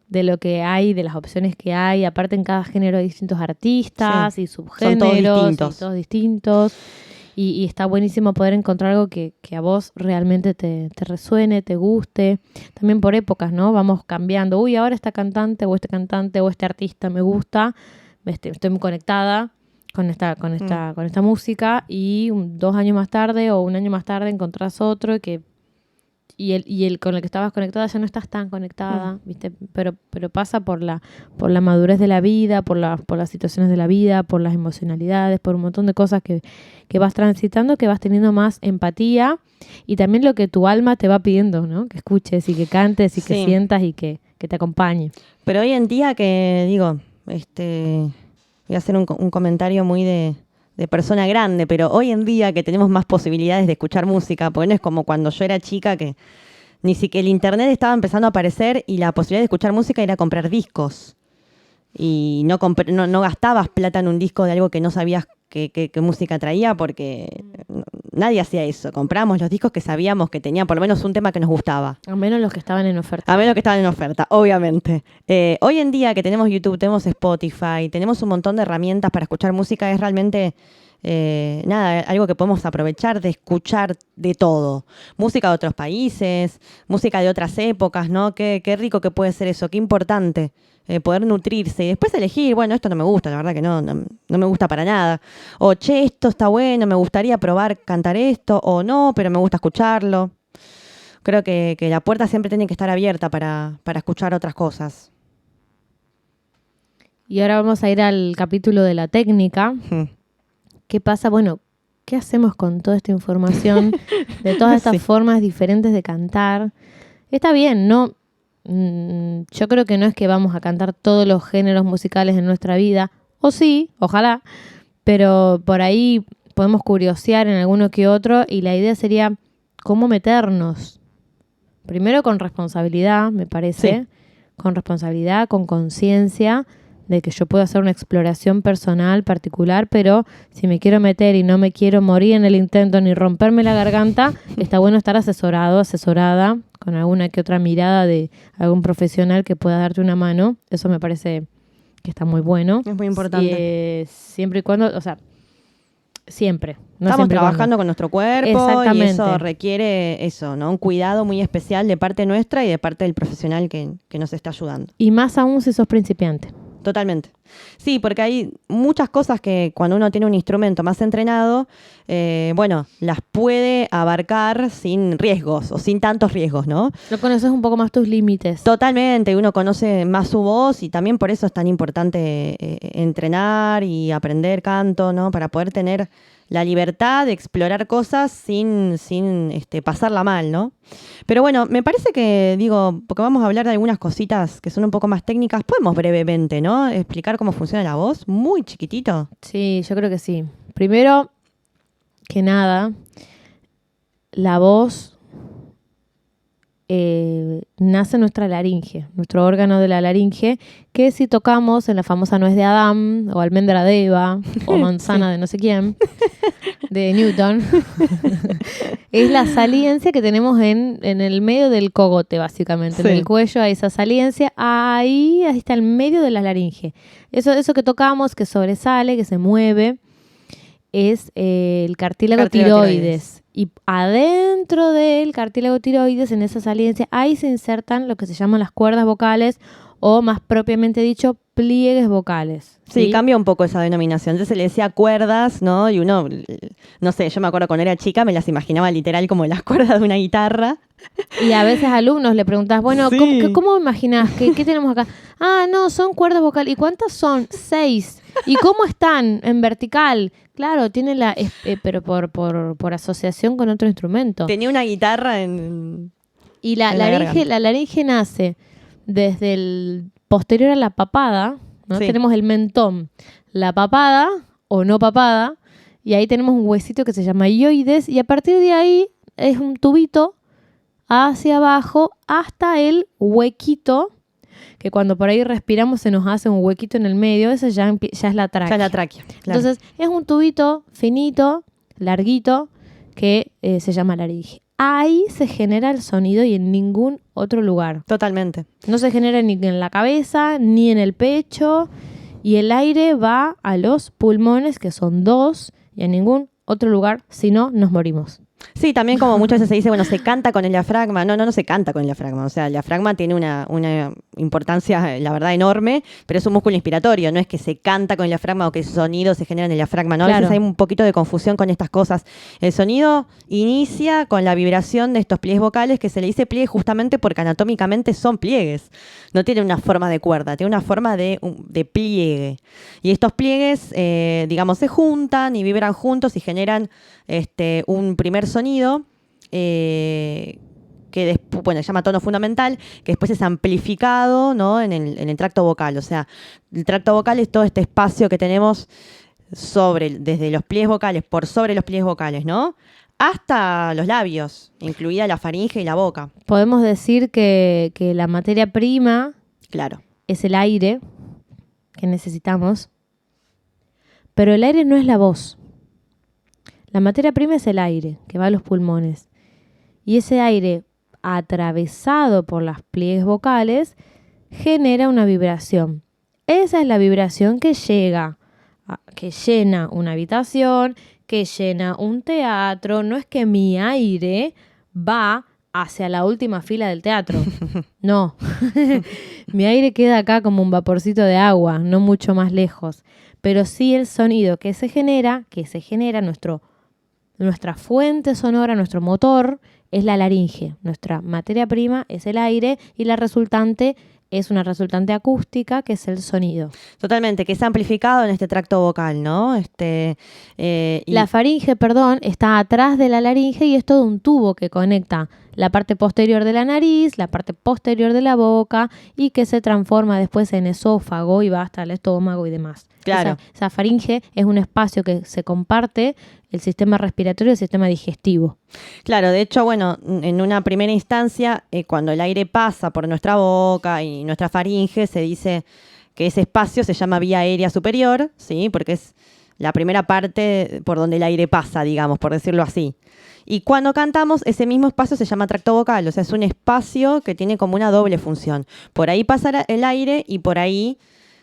de lo que hay, de las opciones que hay. Aparte en cada género hay distintos artistas y subgéneros. distintos. Y todos distintos. Y está buenísimo poder encontrar algo que a vos realmente te resuene, te guste. También por épocas, ¿no? Vamos cambiando. Uy, ahora esta cantante o este cantante o este artista me gusta. Estoy muy conectada con esta música. Y 2 años más tarde o 1 año más tarde encontrás otro y el con el que estabas conectada ya no estás tan conectada, ¿viste? Pero pasa por la madurez de la vida, por las situaciones de la vida, por las emocionalidades, por un montón de cosas que vas transitando, que vas teniendo más empatía y también lo que tu alma te va pidiendo, ¿no? Que escuches y que cantes y que Sí. sientas y que te acompañe. Pero hoy en día que, digo, voy a hacer un comentario muy de de persona grande, pero hoy en día que tenemos más posibilidades de escuchar música, porque no es como cuando yo era chica que ni siquiera el internet estaba empezando a aparecer y la posibilidad de escuchar música era comprar discos. Y no gastabas plata en un disco de algo que no sabías qué música traía, porque nadie hacía eso. Compramos los discos que sabíamos que tenían por lo menos un tema que nos gustaba. A menos los que estaban en oferta. A menos que estaban en oferta, obviamente. Hoy en día que tenemos YouTube, tenemos Spotify, tenemos un montón de herramientas para escuchar música, es realmente algo que podemos aprovechar de escuchar de todo. Música de otros países, música de otras épocas, ¿no? Qué rico que puede ser eso, qué importante. Poder nutrirse y después elegir, bueno, esto no me gusta, la verdad que no me gusta para nada. O, che, esto está bueno, me gustaría probar cantar esto, o no, pero me gusta escucharlo. Creo que la puerta siempre tiene que estar abierta para escuchar otras cosas. Y ahora vamos a ir al capítulo de la técnica. ¿Qué pasa? Bueno, ¿qué hacemos con toda esta información de todas estas formas diferentes de cantar? Está bien, ¿no? Yo creo que no es que vamos a cantar todos los géneros musicales en nuestra vida, o sí, ojalá, pero por ahí podemos curiosear en alguno que otro y la idea sería cómo meternos. Primero con responsabilidad, me parece, con responsabilidad, con conciencia de que yo puedo hacer una exploración personal particular, pero si me quiero meter y no me quiero morir en el intento ni romperme la garganta, está bueno estar asesorada, con alguna que otra mirada de algún profesional que pueda darte una mano. Eso me parece que está muy bueno. Es muy importante. Siempre y cuando, o sea, siempre. No Estamos siempre y trabajando cuando. con nuestro cuerpo y eso requiere ¿no? Un cuidado muy especial de parte nuestra y de parte del profesional que nos está ayudando. Y más aún si sos principiante. Totalmente. Sí, porque hay muchas cosas que cuando uno tiene un instrumento más entrenado, las puede abarcar sin riesgos o sin tantos riesgos, ¿no? Lo conoces un poco más tus límites. Totalmente, uno conoce más su voz y también por eso es tan importante entrenar y aprender canto, ¿no? Para poder tener la libertad de explorar cosas sin pasarla mal, ¿no? Pero bueno, me parece que, porque vamos a hablar de algunas cositas que son un poco más técnicas, podemos brevemente, ¿no? Explicar cómo funciona la voz, muy chiquitito. Sí, yo creo que sí. Primero que nada, la voz nace en nuestra laringe, nuestro órgano de la laringe, que si tocamos en la famosa nuez de Adán, o almendra de Eva, o manzana de no sé quién, de Newton, es la saliencia que tenemos en el medio del cogote, básicamente. En el cuello hay esa saliencia, ahí está el medio de la laringe. Eso que tocamos, que sobresale, que se mueve, es el cartílago tiroides. Y adentro del cartílago tiroides, en esa saliencia, ahí se insertan lo que se llaman las cuerdas vocales o, más propiamente dicho, pliegues vocales. Sí, cambia un poco esa denominación. Entonces se le decía cuerdas, ¿no? Y uno, no sé, yo me acuerdo cuando era chica me las imaginaba literal como las cuerdas de una guitarra. Y a veces a alumnos le preguntas, bueno, sí. ¿cómo imaginás? ¿Qué tenemos acá? Ah, no, son cuerdas vocales. ¿Y cuántas son? 6. ¿Y cómo están? En vertical. Claro, tiene pero por asociación con otro instrumento. Tenía una guitarra en... Y la laringe nace desde el posterior a la papada, ¿no? Sí. Tenemos el mentón, la papada o no papada, y ahí tenemos un huesito que se llama hioides, y a partir de ahí es un tubito hacia abajo hasta el huequito, que cuando por ahí respiramos se nos hace un huequito en el medio, esa ya es la tráquea. Ya es la tráquea, claro. Entonces es un tubito finito, larguito, que se llama laringe. Ahí se genera el sonido y en ningún otro lugar. Totalmente. No se genera ni en la cabeza, ni en el pecho, y el aire va a los pulmones, que son 2, y a ningún otro lugar, si no, nos morimos. Sí, también como muchas veces se dice, bueno, se canta con el diafragma. No se canta con el diafragma. O sea, el diafragma tiene una importancia, la verdad, enorme, pero es un músculo inspiratorio. No es que se canta con el diafragma o que el sonido se genera en el diafragma, ¿no? A veces hay un poquito de confusión con estas cosas. El sonido inicia con la vibración de estos pliegues vocales, que se le dice pliegue justamente porque anatómicamente son pliegues. No tiene una forma de cuerda, tiene una forma de pliegue. Y estos pliegues, se juntan y vibran juntos y generan un primer sonido que después, se llama tono fundamental, que después es amplificado, ¿no? en el tracto vocal. O sea, el tracto vocal es todo este espacio que tenemos desde los pliegues vocales, por sobre los pliegues vocales, ¿no? Hasta los labios, incluida la faringe y la boca. Podemos decir que la materia prima Claro. es el aire que necesitamos, pero el aire no es la voz. La materia prima es el aire que va a los pulmones. Y ese aire atravesado por las pliegues vocales genera una vibración. Esa es la vibración que llega, que llena una habitación, que llena un teatro. No es que mi aire va hacia la última fila del teatro. No. Mi aire queda acá como un vaporcito de agua, no mucho más lejos. Pero sí el sonido que se genera nuestra fuente sonora, nuestro motor, es la laringe. Nuestra materia prima es el aire y la resultante es una resultante acústica que es el sonido. Totalmente, que es amplificado en este tracto vocal, ¿no? La faringe, está atrás de la laringe y es todo un tubo que conecta la parte posterior de la nariz, la parte posterior de la boca y que se transforma después en esófago y va hasta el estómago y demás. Claro. Esa faringe es un espacio que se comparte el sistema respiratorio y el sistema digestivo. Claro, de hecho, bueno, en una primera instancia, cuando el aire pasa por nuestra boca y nuestra faringe, se dice que ese espacio se llama vía aérea superior, ¿sí? Porque es la primera parte por donde el aire pasa, digamos, por decirlo así. Y cuando cantamos, ese mismo espacio se llama tracto vocal, o sea, es un espacio que tiene como una doble función. Por ahí pasa el aire y por ahí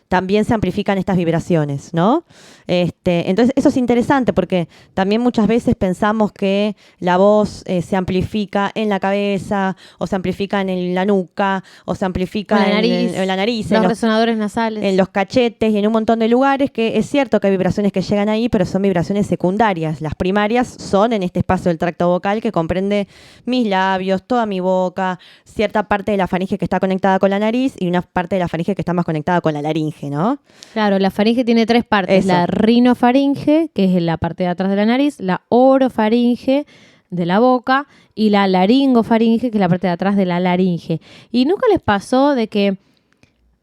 también se amplifican estas vibraciones, ¿no? Entonces, eso es interesante porque también muchas veces pensamos que la voz se amplifica en la cabeza, o se amplifica en la nuca, o se amplifica en la nariz, los resonadores nasales, en los cachetes y en un montón de lugares, que es cierto que hay vibraciones que llegan ahí, pero son vibraciones secundarias. Las primarias son en este espacio del tracto vocal que comprende mis labios, toda mi boca, cierta parte de la faringe que está conectada con la nariz y una parte de la faringe que está más conectada con la laringe, ¿no? Claro, la faringe tiene 3 partes. Eso. La rinofaringe, que es la parte de atrás de la nariz, la orofaringe de la boca y la laringofaringe, que es la parte de atrás de la laringe. ¿Y nunca les pasó de que,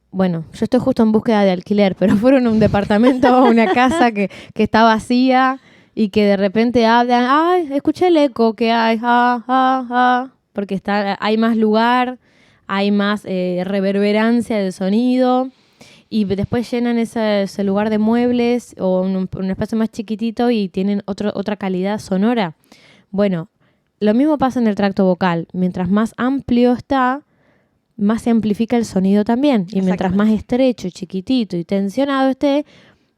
bueno, yo estoy justo en búsqueda de alquiler, pero fueron a un departamento o una casa que está vacía y que de repente hablan, ay, escuché el eco que hay, porque hay más lugar, hay más reverberancia del sonido? Y después llenan ese lugar de muebles o un espacio más chiquitito y tienen otra calidad sonora. Bueno, lo mismo pasa en el tracto vocal. Mientras más amplio está, más se amplifica el sonido también. Y mientras más estrecho, chiquitito y tensionado esté,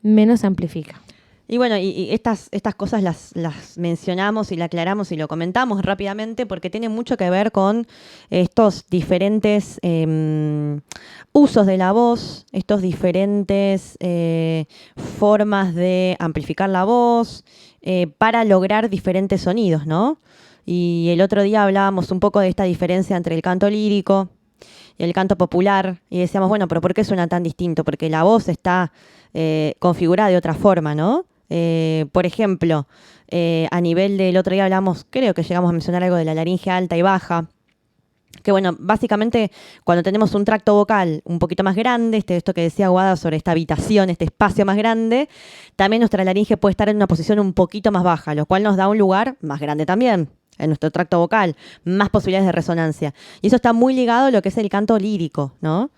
menos se amplifica. Y bueno, y estas cosas las mencionamos y las aclaramos y lo comentamos rápidamente porque tienen mucho que ver con estos diferentes usos de la voz, estos diferentes formas de amplificar la voz para lograr diferentes sonidos, ¿no? Y el otro día hablábamos un poco de esta diferencia entre el canto lírico y el canto popular y decíamos, bueno, pero ¿por qué suena tan distinto? Porque la voz está configurada de otra forma, ¿no? Por ejemplo, a nivel del otro día hablamos, creo que llegamos a mencionar algo de la laringe alta y baja, que bueno, básicamente cuando tenemos un tracto vocal un poquito más grande, esto que decía Guada sobre esta habitación, este espacio más grande, también nuestra laringe puede estar en una posición un poquito más baja, lo cual nos da un lugar más grande también en nuestro tracto vocal, más posibilidades de resonancia. Y eso está muy ligado a lo que es el canto lírico, ¿no?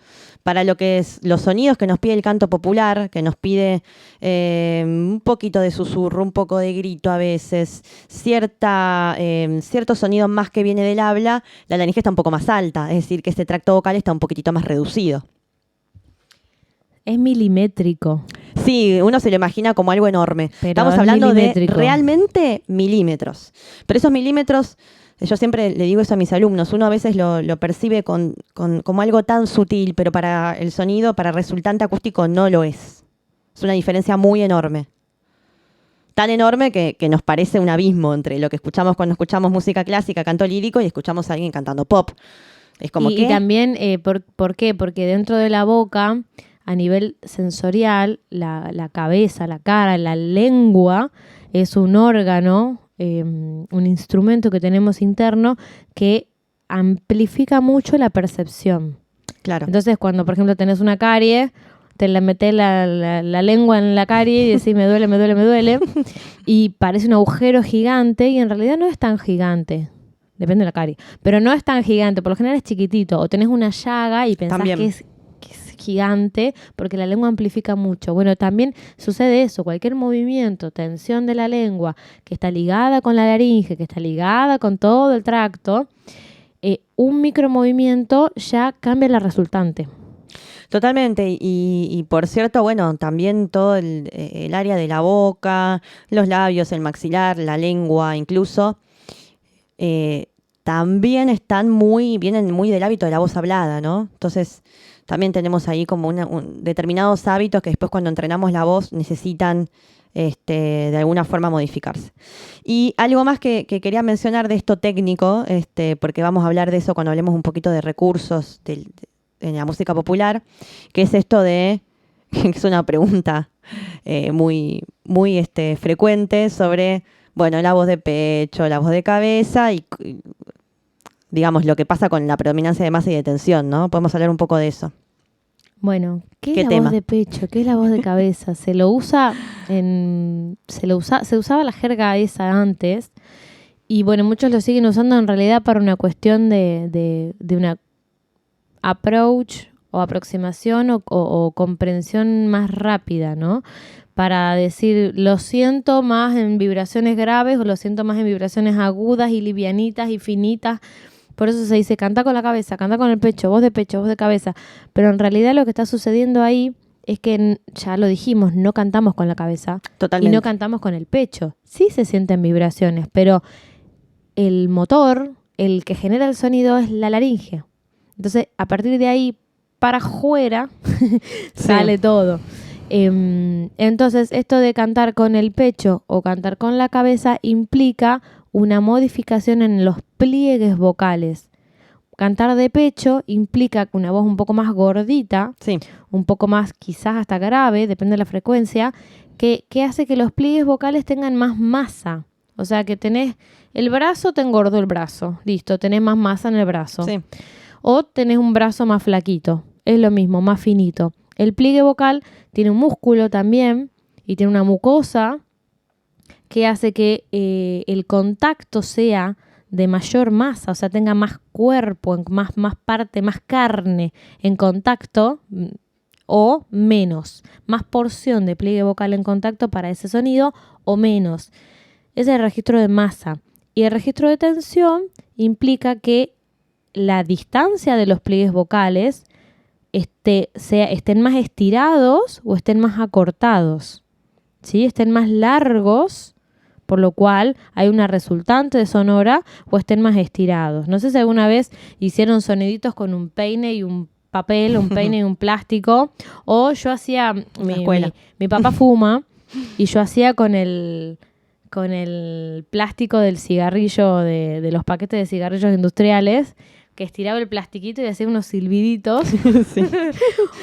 Para lo que es los sonidos que nos pide el canto popular, que nos pide un poquito de susurro, un poco de grito a veces, cierto sonido más que viene del habla, la laringe está un poco más alta, es decir, que este tracto vocal está un poquitito más reducido. Es milimétrico. Sí, uno se lo imagina como algo enorme. Pero estamos es hablando de milimétrico. realmente milímetros. Pero esos milímetros, yo siempre le digo eso a mis alumnos, uno a veces lo percibe como algo tan sutil, pero para el sonido, para el resultante acústico no lo es. Es una diferencia muy enorme. Tan enorme que nos parece un abismo entre lo que escuchamos cuando escuchamos música clásica, canto lírico, y escuchamos a alguien cantando pop. Es como Y también, ¿por qué? Porque dentro de la boca, a nivel sensorial, la cabeza, la cara, la lengua es un órgano, un instrumento que tenemos interno que amplifica mucho la percepción. Claro. Entonces, cuando, por ejemplo, tenés una carie, te la metés la lengua en la carie y decís me duele, me duele, me duele. Y parece un agujero gigante y en realidad no es tan gigante. Depende de la carie. Pero no es tan gigante. Por lo general es chiquitito. O tenés una llaga y pensás También. que es gigante porque la lengua amplifica mucho. Bueno, también sucede eso. Cualquier movimiento, tensión de la lengua que está ligada con la laringe, que está ligada con todo el tracto, un micromovimiento ya cambia la resultante. Totalmente, y por cierto, bueno, también todo el área de la boca, los labios, el maxilar, la lengua incluso, también vienen muy del hábito de la voz hablada, ¿no? Entonces, también tenemos ahí como determinados hábitos que después cuando entrenamos la voz necesitan de alguna forma modificarse. Y algo más que quería mencionar de esto técnico, porque vamos a hablar de eso cuando hablemos un poquito de recursos en la música popular, que es esto que es una pregunta muy frecuente sobre, bueno, la voz de pecho, la voz de cabeza y digamos, lo que pasa con la predominancia de masa y de tensión, ¿no? Podemos hablar un poco de eso. Bueno, ¿qué es ¿Qué la tema? voz de pecho? ¿Qué es la voz de cabeza? Se usaba la jerga esa antes y bueno, muchos lo siguen usando en realidad para una cuestión de una approach o aproximación o comprensión más rápida, ¿no? Para decir, lo siento más en vibraciones graves o lo siento más en vibraciones agudas y livianitas y finitas. Por eso se dice, canta con la cabeza, canta con el pecho, voz de cabeza. Pero en realidad lo que está sucediendo ahí es que, ya lo dijimos, no cantamos con la cabeza. Totalmente. Y no cantamos con el pecho. Sí se sienten vibraciones, pero el motor, el que genera el sonido es la laringe. Entonces, a partir de ahí, para afuera, sale todo. Entonces, esto de cantar con el pecho o cantar con la cabeza implica una modificación en los pliegues vocales. Cantar de pecho implica una voz un poco más gordita, Sí, un poco más quizás hasta grave, depende de la frecuencia, que hace que los pliegues vocales tengan más masa. O sea, que tenés el brazo, te engordó el brazo. Listo, tenés más masa en el brazo. sí. O tenés un brazo más flaquito. Es lo mismo, más finito. El pliegue vocal tiene un músculo también y tiene una mucosa que hace que el contacto sea de mayor masa, o sea, tenga más cuerpo, más parte, más carne en contacto o menos. Más porción de pliegue vocal en contacto para ese sonido o menos. Ese es el registro de masa. Y el registro de tensión implica que la distancia de los pliegues vocales estén más estirados o estén más acortados, ¿sí? Estén más largos, por lo cual hay una resultante de sonora, o estén más estirados. No sé si alguna vez hicieron soniditos con un peine y un papel, un peine y un plástico, o yo hacía, mi papá fuma, y yo hacía con el plástico del cigarrillo, de los paquetes de cigarrillos industriales, que estiraba el plastiquito y hacía unos silbiditos. Sí.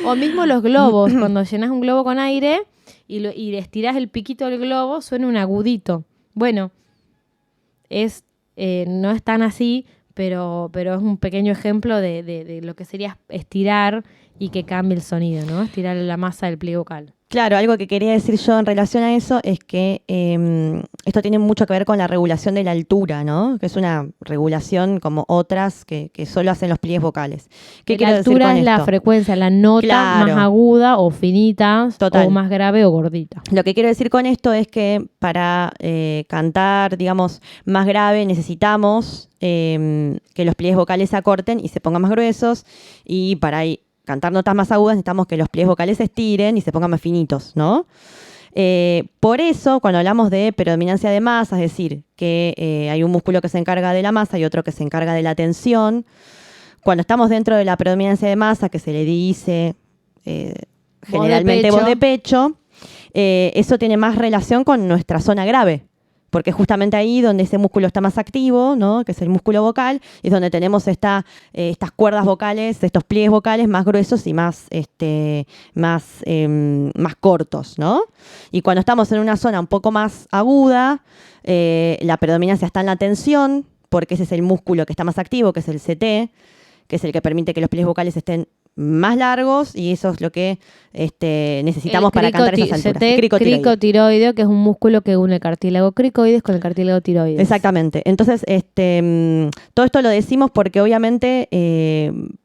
O mismo los globos, cuando llenas un globo con aire y estirás el piquito del globo, suena un agudito. Bueno, no es tan así, pero es un pequeño ejemplo de lo que sería estirar y que cambie el sonido, ¿no? Estirar la masa del pliegue vocal. Claro, algo que quería decir yo en relación a eso es que esto tiene mucho que ver con la regulación de la altura, ¿no? Que es una regulación como otras que solo hacen los pliegues vocales. ¿Qué quiero La decir altura con es la esto? frecuencia, la nota Claro. más aguda o finita, Total. o más grave o gordita. Lo que quiero decir con esto es que para cantar, digamos, más grave necesitamos que los pliegues vocales se acorten y se pongan más gruesos, y para cantar notas más agudas necesitamos que los pliegues vocales se estiren y se pongan más finitos, ¿no? Por eso, cuando hablamos de predominancia de masa, es decir, que hay un músculo que se encarga de la masa y otro que se encarga de la tensión, cuando estamos dentro de la predominancia de masa, que se le dice generalmente voz de pecho, eso tiene más relación con nuestra zona grave, porque es justamente ahí donde ese músculo está más activo, ¿no? Que es el músculo vocal, y es donde tenemos estas cuerdas vocales, estos pliegues vocales más gruesos y más cortos, ¿no? Y cuando estamos en una zona un poco más aguda, la predominancia está en la tensión, porque ese es el músculo que está más activo, que es el CT, que es el que permite que los pliegues vocales estén más largos y eso es lo que necesitamos para cantar esas alturas. Cricotiroideo. Cricotiroideo, que es un músculo que une el cartílago cricoides con el cartílago tiroides. Exactamente. Entonces, todo esto lo decimos porque obviamente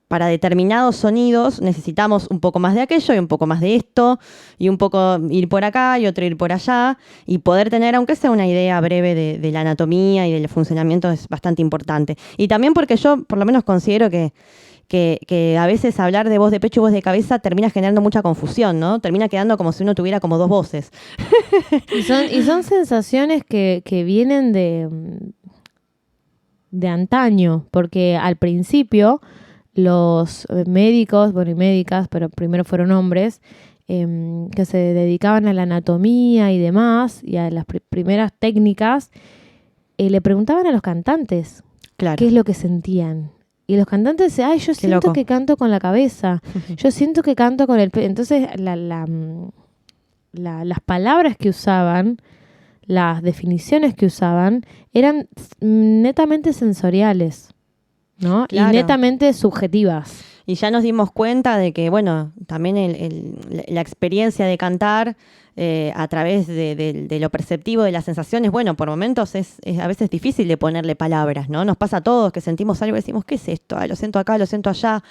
para determinados sonidos necesitamos un poco más de aquello y un poco más de esto y un poco ir por acá y otro ir por allá y poder tener, aunque sea una idea breve de la anatomía y del funcionamiento es bastante importante. Y también porque yo por lo menos considero que a veces hablar de voz de pecho y voz de cabeza termina generando mucha confusión, ¿no? Termina quedando como si uno tuviera como dos voces. Y son sensaciones que vienen de antaño, porque al principio los médicos, bueno, y médicas, pero primero fueron hombres, que se dedicaban a la anatomía y demás, y a las primeras técnicas, le preguntaban a los cantantes Claro. qué es lo que sentían. Y los cantantes decían, yo siento loco. que canto con la cabeza, yo siento que canto con el pecho. Entonces, las palabras que usaban, las definiciones que usaban, eran netamente sensoriales, ¿no? Claro. Y netamente subjetivas. Y ya nos dimos cuenta de que, bueno, también la experiencia de cantar a través de lo perceptivo, de las sensaciones, bueno, por momentos es a veces difícil de ponerle palabras, ¿no? Nos pasa a todos que sentimos algo y decimos, ¿qué es esto? Lo siento acá, lo siento allá.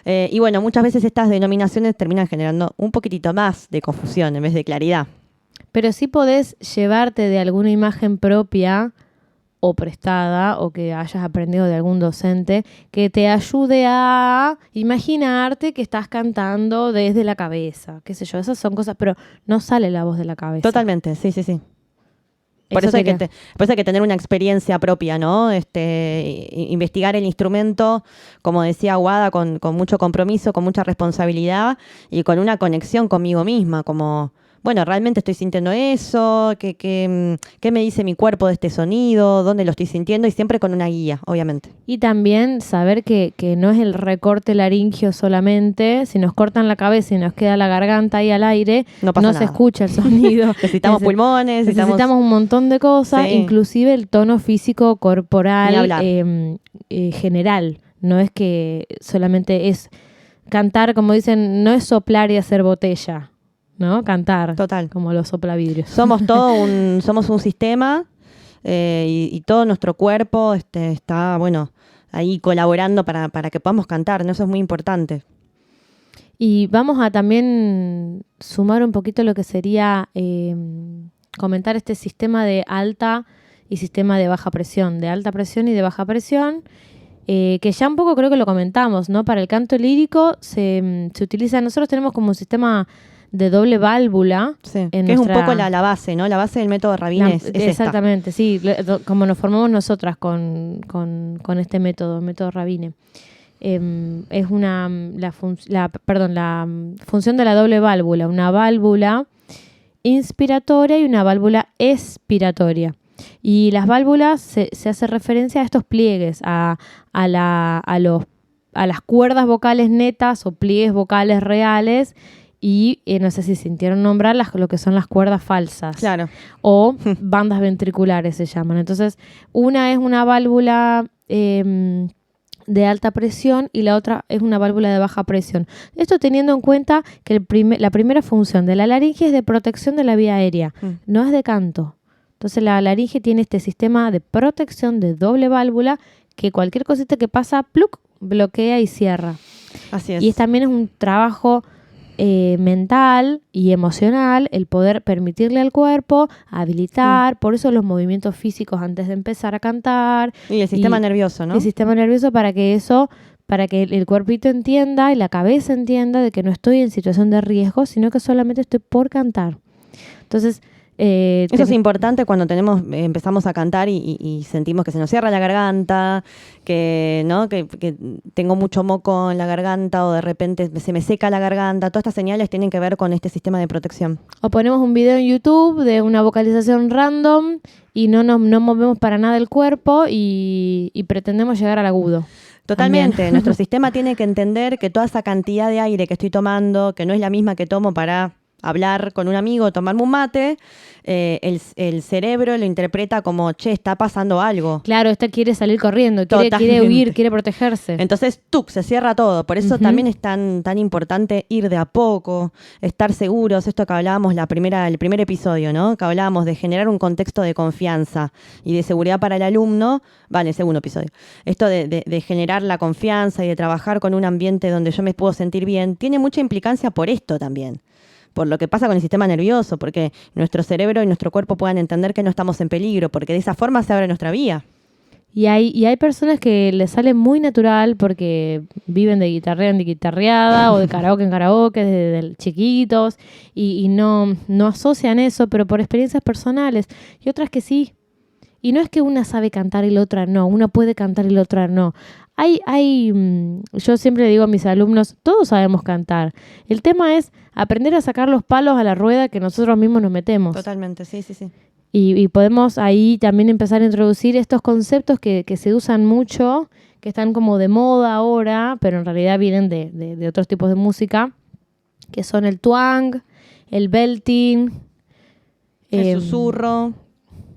Y bueno, muchas veces estas denominaciones terminan generando un poquitito más de confusión en vez de claridad. Pero sí podés llevarte de alguna imagen propia o prestada o que hayas aprendido de algún docente que te ayude a imaginarte que estás cantando desde la cabeza, qué sé yo, esas son cosas, pero no sale la voz de la cabeza. Totalmente, sí. Por Eso eso, quería. por eso hay que tener una experiencia propia, ¿no? Investigar el instrumento, como decía Wada, con mucho compromiso, con mucha responsabilidad y con una conexión conmigo misma, como, bueno, realmente estoy sintiendo eso, ¿qué me dice mi cuerpo de este sonido? ¿Dónde lo estoy sintiendo? Y siempre con una guía, obviamente. Y también saber que no es el recorte laringio solamente, si nos cortan la cabeza y nos queda la garganta ahí al aire, No pasa se nada. escucha el sonido. Necesitamos pulmones, Necesitamos un montón de cosas, Sí. inclusive el tono físico Ni corporal hablar. general. No es que solamente es cantar, como dicen, no es soplar y hacer botella, ¿no? Cantar, Total. como los soplavidrios. Somos somos un sistema y todo nuestro cuerpo está, bueno, ahí colaborando para que podamos cantar, ¿no? Eso es muy importante. Y vamos a también sumar un poquito lo que sería comentar este sistema de alta y sistema de baja presión, de alta presión y de baja presión, que ya un poco creo que lo comentamos, ¿no? Para el canto lírico se utiliza, nosotros tenemos como un sistema de doble válvula. Sí. En Que es un nuestra- poco la base, ¿no? La base del método Rabin es esta. exactamente, sí, como nos formamos nosotras con este método Rabine. Es la función de la doble válvula, una válvula inspiratoria y una válvula expiratoria. Y las válvulas se hace referencia a estos pliegues, a las cuerdas vocales netas o pliegues vocales reales. Y no sé si sintieron nombrar lo que son las cuerdas falsas. Claro. O bandas ventriculares se llaman. Entonces, una es una válvula de alta presión y la otra es una válvula de baja presión. Esto teniendo en cuenta que la primera función de la laringe es de protección de la vía aérea, no es de canto. Entonces, la laringe tiene este sistema de protección de doble válvula que cualquier cosita que pasa, ¡pluc!, bloquea y cierra. Así es. Y también es un trabajo mental y emocional, el poder permitirle al cuerpo habilitar, por eso los movimientos físicos antes de empezar a cantar. Y el sistema nervioso, ¿no? El sistema nervioso para que el cuerpito entienda y la cabeza entienda de que no estoy en situación de riesgo, sino que solamente estoy por cantar. Entonces, eso es importante cuando empezamos a cantar y sentimos que se nos cierra la garganta, que tengo mucho moco en la garganta o de repente se me seca la garganta. Todas estas señales tienen que ver con este sistema de protección. O ponemos un video en YouTube de una vocalización random y no movemos para nada el cuerpo y pretendemos llegar al agudo. Totalmente. También. Nuestro sistema tiene que entender que toda esa cantidad de aire que estoy tomando, que no es la misma que tomo para hablar con un amigo, tomarme un mate, el cerebro lo interpreta como, che, está pasando algo. Claro, esta quiere salir corriendo, quiere Totalmente. huir, quiere protegerse. Entonces, se cierra todo. Por eso Ujú. también es tan importante ir de a poco, estar seguros. Esto que hablábamos el primer episodio, ¿no? Que hablábamos de generar un contexto de confianza y de seguridad para el alumno. Vale, el segundo episodio. Esto de generar la confianza y de trabajar con un ambiente donde yo me puedo sentir bien, tiene mucha implicancia por esto también. Por lo que pasa con el sistema nervioso, porque nuestro cerebro y nuestro cuerpo puedan entender que no estamos en peligro, porque de esa forma se abre nuestra vía. Y hay personas que les sale muy natural porque viven de guitarreada en guitarreada o de karaoke en karaoke desde chiquitos y no asocian eso, pero por experiencias personales. Y otras que sí. Y no es que una sabe cantar y la otra no, una puede cantar y la otra no. Yo siempre digo a mis alumnos, todos sabemos cantar. El tema es aprender a sacar los palos a la rueda que nosotros mismos nos metemos. Totalmente, sí. Y podemos ahí también empezar a introducir estos conceptos que se usan mucho, que están como de moda ahora, pero en realidad vienen de otros tipos de música, que son el twang, el belting, El susurro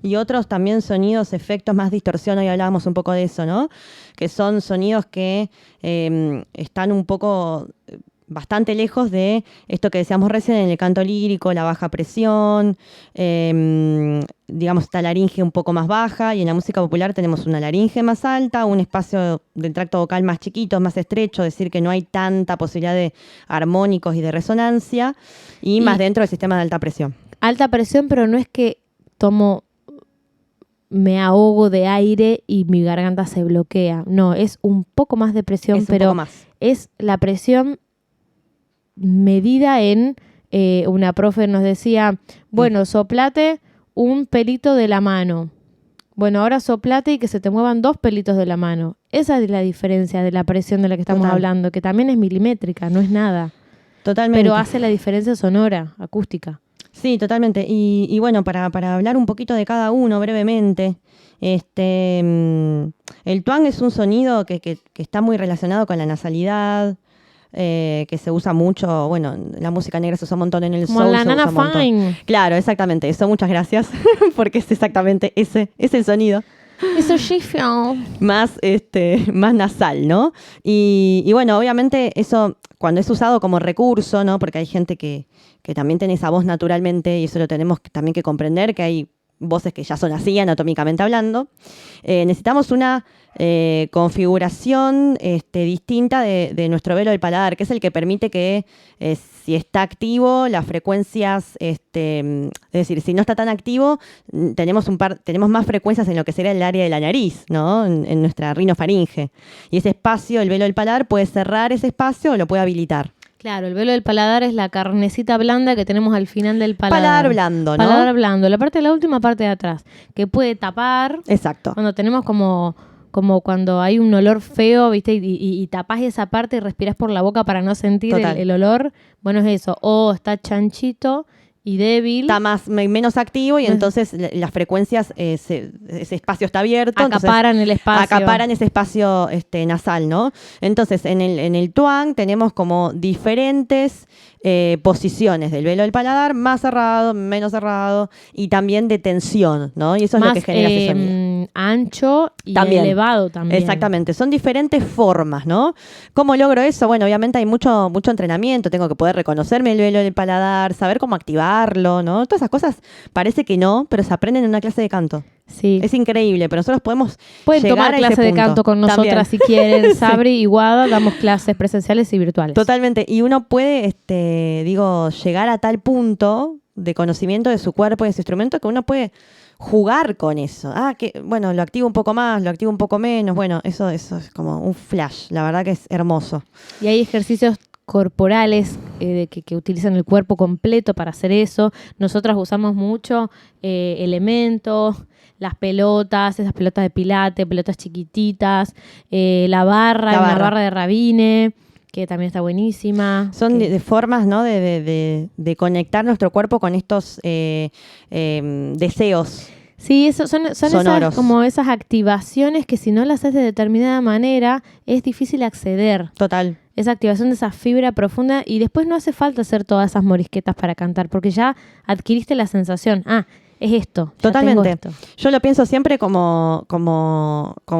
y otros también sonidos, efectos más distorsión. Hoy hablábamos un poco de eso, ¿no? Que son sonidos que están un poco bastante lejos de esto que decíamos recién en el canto lírico, la baja presión, digamos, esta laringe un poco más baja, y en la música popular tenemos una laringe más alta, un espacio del tracto vocal más chiquito, más estrecho, es decir, que no hay tanta posibilidad de armónicos y de resonancia, y más dentro del sistema de alta presión. Alta presión, pero no es que me ahogo de aire y mi garganta se bloquea. No, es un poco más de presión, Es un pero poco más. es la presión medida en, una profe nos decía, bueno, soplate un pelito de la mano. Bueno, ahora soplate y que se te muevan 2 pelitos de la mano. Esa es la diferencia de la presión de la que estamos Total. hablando, que también es milimétrica, no es nada. Totalmente. Pero hace la diferencia sonora, acústica. Sí, totalmente. Y bueno, para hablar un poquito de cada uno brevemente, el twang es un sonido que está muy relacionado con la nasalidad, que se usa mucho, bueno, en la música negra se usa un montón, en el Como soul la se Nana usa un montón. Fine. Claro, exactamente eso. Muchas gracias, porque es exactamente ese, es el sonido. Eso chifio. Más nasal, ¿no? Y bueno, obviamente eso cuando es usado como recurso, ¿no? Porque hay gente que también tiene esa voz naturalmente y eso lo tenemos también que comprender, que hay voces que ya son así, anatómicamente hablando. Necesitamos una configuración distinta de nuestro velo del paladar, que es el que permite que si está activo, las frecuencias, es decir, si no está tan activo, tenemos más frecuencias en lo que sería el área de la nariz, ¿no? En nuestra rinofaringe. Y ese espacio, el velo del paladar, puede cerrar ese espacio o lo puede habilitar. Claro, el velo del paladar es la carnecita blanda que tenemos al final del paladar. Paladar blando, ¿no? Paladar blando, la última parte de atrás, que puede tapar. Exacto. Cuando tenemos como cuando hay un olor feo, ¿viste? Y tapás esa parte y respirás por la boca para no sentir el olor. Bueno, es eso. O está chanchito y débil. Está menos activo y entonces las frecuencias, ese espacio está abierto. Acaparan el espacio. Acaparan ese espacio nasal, ¿no? Entonces, en el twang tenemos como diferentes posiciones del velo del paladar, más cerrado, menos cerrado, y también de tensión, ¿no? Y eso es más, lo que genera ese sonido. Ancho y También. elevado también. Exactamente, son diferentes formas, ¿no? ¿Cómo logro eso? Bueno, obviamente hay mucho entrenamiento, tengo que poder reconocerme el velo del paladar, saber cómo activarlo, ¿no? Todas esas cosas parece que no, pero se aprenden en una clase de canto. Sí. Es increíble, pero nosotros podemos Pueden llegar tomar a ese clase de punto. canto con nosotras También. si quieren. Sabri y Guada damos clases presenciales y virtuales. Totalmente, y uno puede, llegar a tal punto de conocimiento de su cuerpo y de su instrumento que uno puede jugar con eso. Bueno, lo activo un poco más, lo activo un poco menos. Bueno, eso es como un flash. La verdad que es hermoso. Y hay ejercicios corporales que utilizan el cuerpo completo para hacer eso. Nosotras usamos mucho elementos, las pelotas, esas pelotas de pilate, pelotas chiquititas, la barra de Rabine, que también está buenísima. Son de formas, ¿no? de conectar nuestro cuerpo con estos deseos. Sí, eso son sonoros. esas activaciones que si no las haces de determinada manera es difícil acceder. Total. esa activación de esa fibra profunda y después no hace falta hacer todas esas morisquetas para cantar porque ya adquiriste la sensación, es esto. Ya Totalmente. tengo esto. Yo lo pienso siempre como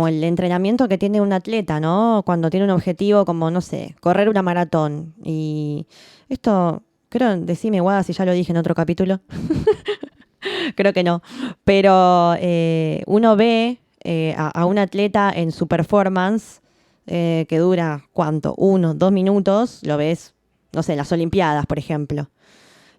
el entrenamiento que tiene un atleta, ¿no? Cuando tiene un objetivo como, no sé, correr una maratón. Y esto, creo, decime, Guada, si ya lo dije en otro capítulo. Creo que no. Pero uno ve a un atleta en su performance que dura, ¿cuánto? 1, 2 minutos. Lo ves, no sé, en las Olimpiadas, por ejemplo.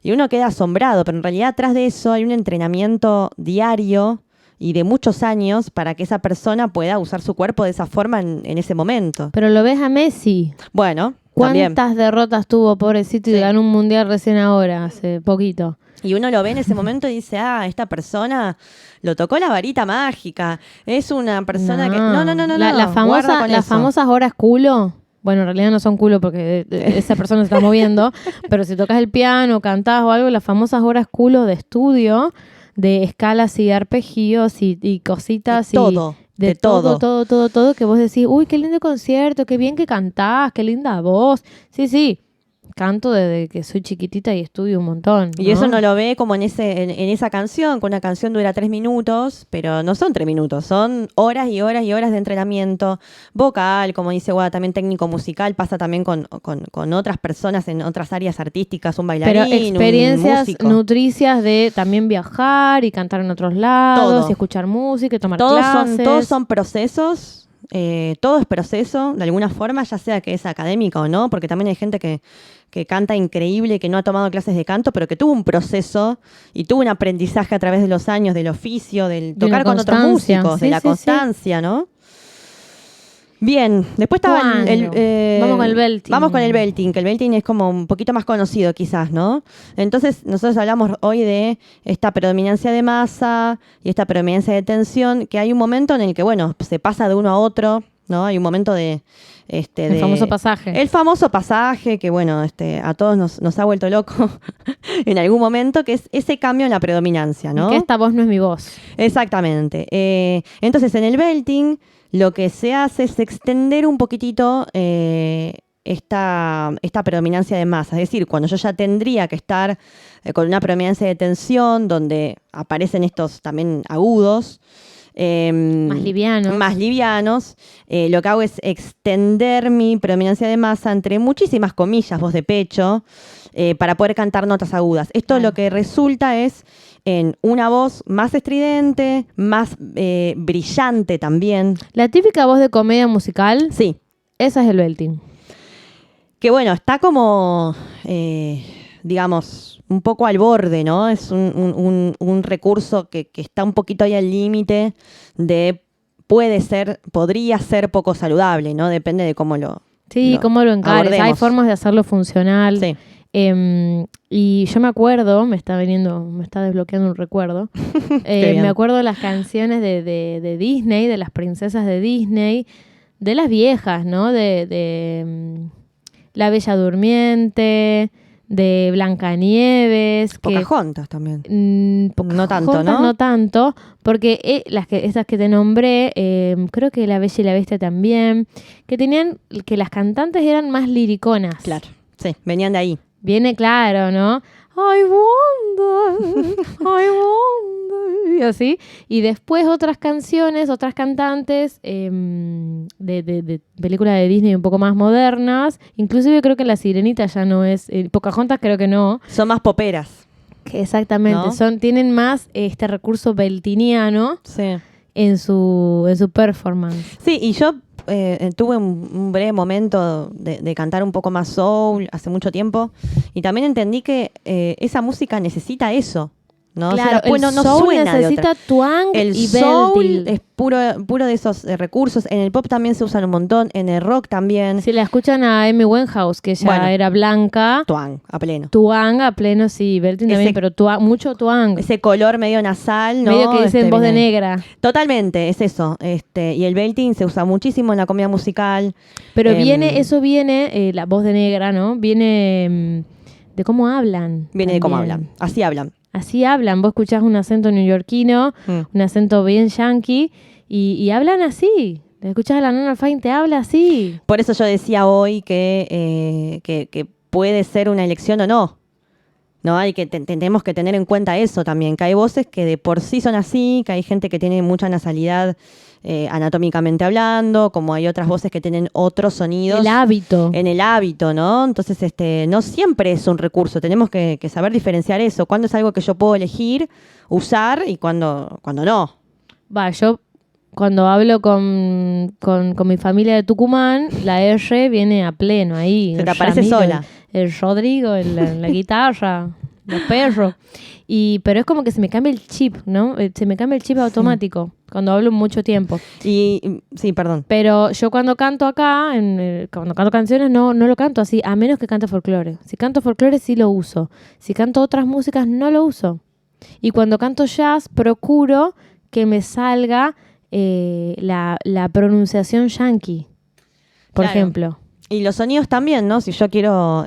Y uno queda asombrado, pero en realidad atrás de eso hay un entrenamiento diario y de muchos años para que esa persona pueda usar su cuerpo de esa forma en ese momento. Pero lo ves a Messi. Bueno, también. ¿Cuántas derrotas tuvo, pobrecito, y Sí. ganó un mundial recién ahora, hace poquito? Y uno lo ve en ese momento y dice, esta persona lo tocó la varita mágica. Es una persona que... No. Las guarda con eso. famosas horas culo. Bueno, en realidad no son culo porque esa persona se está moviendo, pero si tocas el piano, cantás o algo, las famosas horas culo de estudio, de escalas y arpegios y cositas De todo, y de todo, que vos decís, uy, qué lindo concierto, qué bien que cantás, qué linda voz. Sí, canto desde que soy chiquitita y estudio un montón. Y eso no lo ve como en esa canción, que una canción dura 3 minutos, pero no son 3 minutos, son horas y horas y horas de entrenamiento vocal, como dice Guada, también técnico musical, pasa también con otras personas en otras áreas artísticas, un bailarín, Pero experiencias un músico. nutricias de también viajar y cantar en otros lados, Todo. y escuchar música y tomar Todos clases. son procesos, todo es proceso, de alguna forma, ya sea que es académica o no, porque también hay gente que canta increíble, que no ha tomado clases de canto, pero que tuvo un proceso y tuvo un aprendizaje a través de los años del oficio, del De una tocar con otros constancia. músicos, Sí, de la sí, sí. constancia, ¿no? Bien, después estaba ¿Cuándo? Vamos con el belting. Vamos con el belting, que el belting es como un poquito más conocido quizás, ¿no? Entonces nosotros hablamos hoy de esta predominancia de masa y esta predominancia de tensión, que hay un momento en el que, bueno, se pasa de uno a otro, ¿no? Hay un momento de... El famoso pasaje. El famoso pasaje que, bueno, a todos nos ha vuelto loco en algún momento, que es ese cambio en la predominancia, ¿no? Que esta voz no es mi voz. Exactamente. Entonces, en el belting, lo que se hace es extender un poquitito esta predominancia de masa. Es decir, cuando yo ya tendría que estar con una predominancia de tensión, donde aparecen estos también agudos, Más livianos. lo que hago es extender mi predominancia de masa entre muchísimas comillas, voz de pecho, para poder cantar notas agudas. Esto Claro. lo que resulta es en una voz más estridente, más brillante también. La típica voz de comedia musical, Sí, esa es el belting. que bueno, está como, digamos, un poco al borde, ¿no? Es un recurso que está un poquito ahí al límite de podría ser poco saludable, ¿no? Depende de cómo lo Sí, cómo lo encares. abordemos. Hay formas de hacerlo funcional. Sí. Y yo me acuerdo, me está desbloqueando un recuerdo. Qué bien. Me acuerdo de las canciones de Disney, de las princesas de Disney, de las viejas, ¿no? De La Bella Durmiente, de Blancanieves. Pocahontas también. No tanto, ¿no? No tanto, porque esas que te nombré, creo que La Bella y la Bestia también, que las cantantes eran más liriconas. Claro, sí, venían de ahí. Viene claro, ¿no? I wonder, y así. Y después otras canciones, otras cantantes de películas de Disney un poco más modernas. Inclusive creo que La Sirenita ya no es... Pocahontas creo que no. Son más poperas. Que exactamente, ¿No? tienen más este recurso beltiniano Sí. en su performance. Sí, y yo tuve un breve momento de cantar un poco más soul hace mucho tiempo y también entendí que esa música necesita eso, ¿no? Claro, o sea, el no soul suena de necesita otra. twang El y soul belting. es puro de esos recursos. En el pop también se usan un montón, en el rock también. Si la escuchan a Amy Winehouse, que ella Bueno. era blanca, Twang, a pleno. twang a pleno, sí, belting también, Ese- pero mucho twang. Ese color medio nasal, ¿no? Medio que dicen voz de viene- negra. Totalmente, es eso. Y el belting se usa muchísimo en la comedia musical. Pero Em, eso viene, la voz de negra, ¿no? Viene de cómo hablan. Viene de cómo también. hablan. Así hablan. Así hablan. Vos escuchás un acento neoyorquino, un acento bien yankee, y hablan así. ¿Le escuchás a la Nona Alfine? ¿Te habla así? Por eso yo decía hoy que puede ser una elección o no. No, hay que tenemos que tener en cuenta eso también, que hay voces que de por sí son así, que hay gente que tiene mucha nasalidad anatómicamente hablando, como hay otras voces que tienen otros sonidos El hábito. en el hábito, ¿no? Entonces, no siempre es un recurso, tenemos que saber diferenciar eso, cuándo es algo que yo puedo elegir, usar y cuándo no. Va, yo cuando hablo con mi familia de Tucumán, la R viene a pleno ahí. Se te el aparece Ramiro, sola. El Rodrigo, la guitarra, los perros. Pero es como que se me cambia el chip, ¿no? Se me cambia el chip automático cuando hablo mucho tiempo. Y sí, perdón. Pero yo cuando canto acá, cuando canto canciones, no lo canto así, a menos que cante folclore. Si canto folclore sí lo uso. Si canto otras músicas no lo uso. Y cuando canto jazz procuro que me salga la pronunciación yankee, por Claro. ejemplo. Y los sonidos también, ¿no? Si yo quiero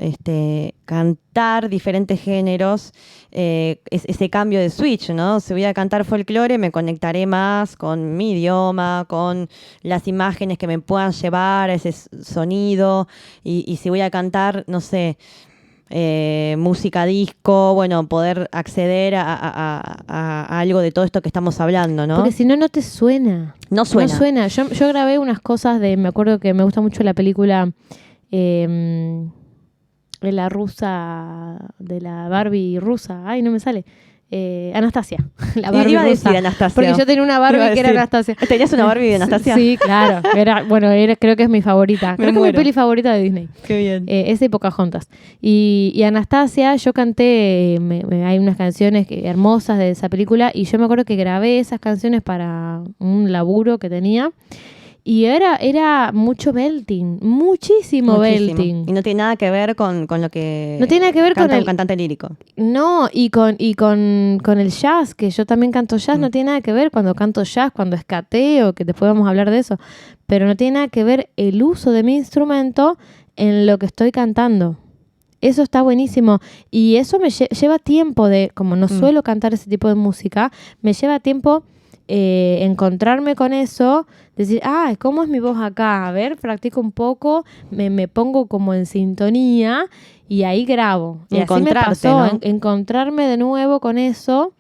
cantar diferentes géneros, ese cambio de switch, ¿no? Si voy a cantar folclore, me conectaré más con mi idioma, con las imágenes que me puedan llevar a ese sonido. Y si voy a cantar, no sé, música disco, bueno, poder acceder a algo de todo esto que estamos hablando, ¿no? Porque si no, no te suena. No suena. No suena. Yo grabé unas cosas me acuerdo que me gusta mucho la película de la rusa, de la Barbie rusa. Ay, no me sale. Anastasia. La Barbie Iba a rusa. decir Anastasia. Porque yo tenía una Iba a Barbie que era decir. Anastasia. ¿Tenías una Barbie de Anastasia? Sí, claro. Creo que es mi favorita. Creo que es mi muero. peli favorita de Disney. Qué bien. Esa y Pocahontas. Y Anastasia, yo canté, hay unas canciones hermosas de esa película y yo me acuerdo que grabé esas canciones para un laburo que tenía y era mucho belting, muchísimo belting. Y no tiene nada que ver con lo que No tiene nada que ver canta con un el- cantante lírico. No, y con el jazz, que yo también canto jazz, no tiene nada que ver cuando canto jazz, cuando escateo, que después vamos a hablar de eso, pero no tiene nada que ver el uso de mi instrumento en lo que estoy cantando. Eso está buenísimo y eso me lleva tiempo como no suelo cantar ese tipo de música, me lleva tiempo encontrarme con eso, decir, ¿cómo es mi voz acá? A ver, practico un poco, me pongo como en sintonía y ahí grabo. Y así me Encontrarte, pasó, ¿no? encontrarme de nuevo con eso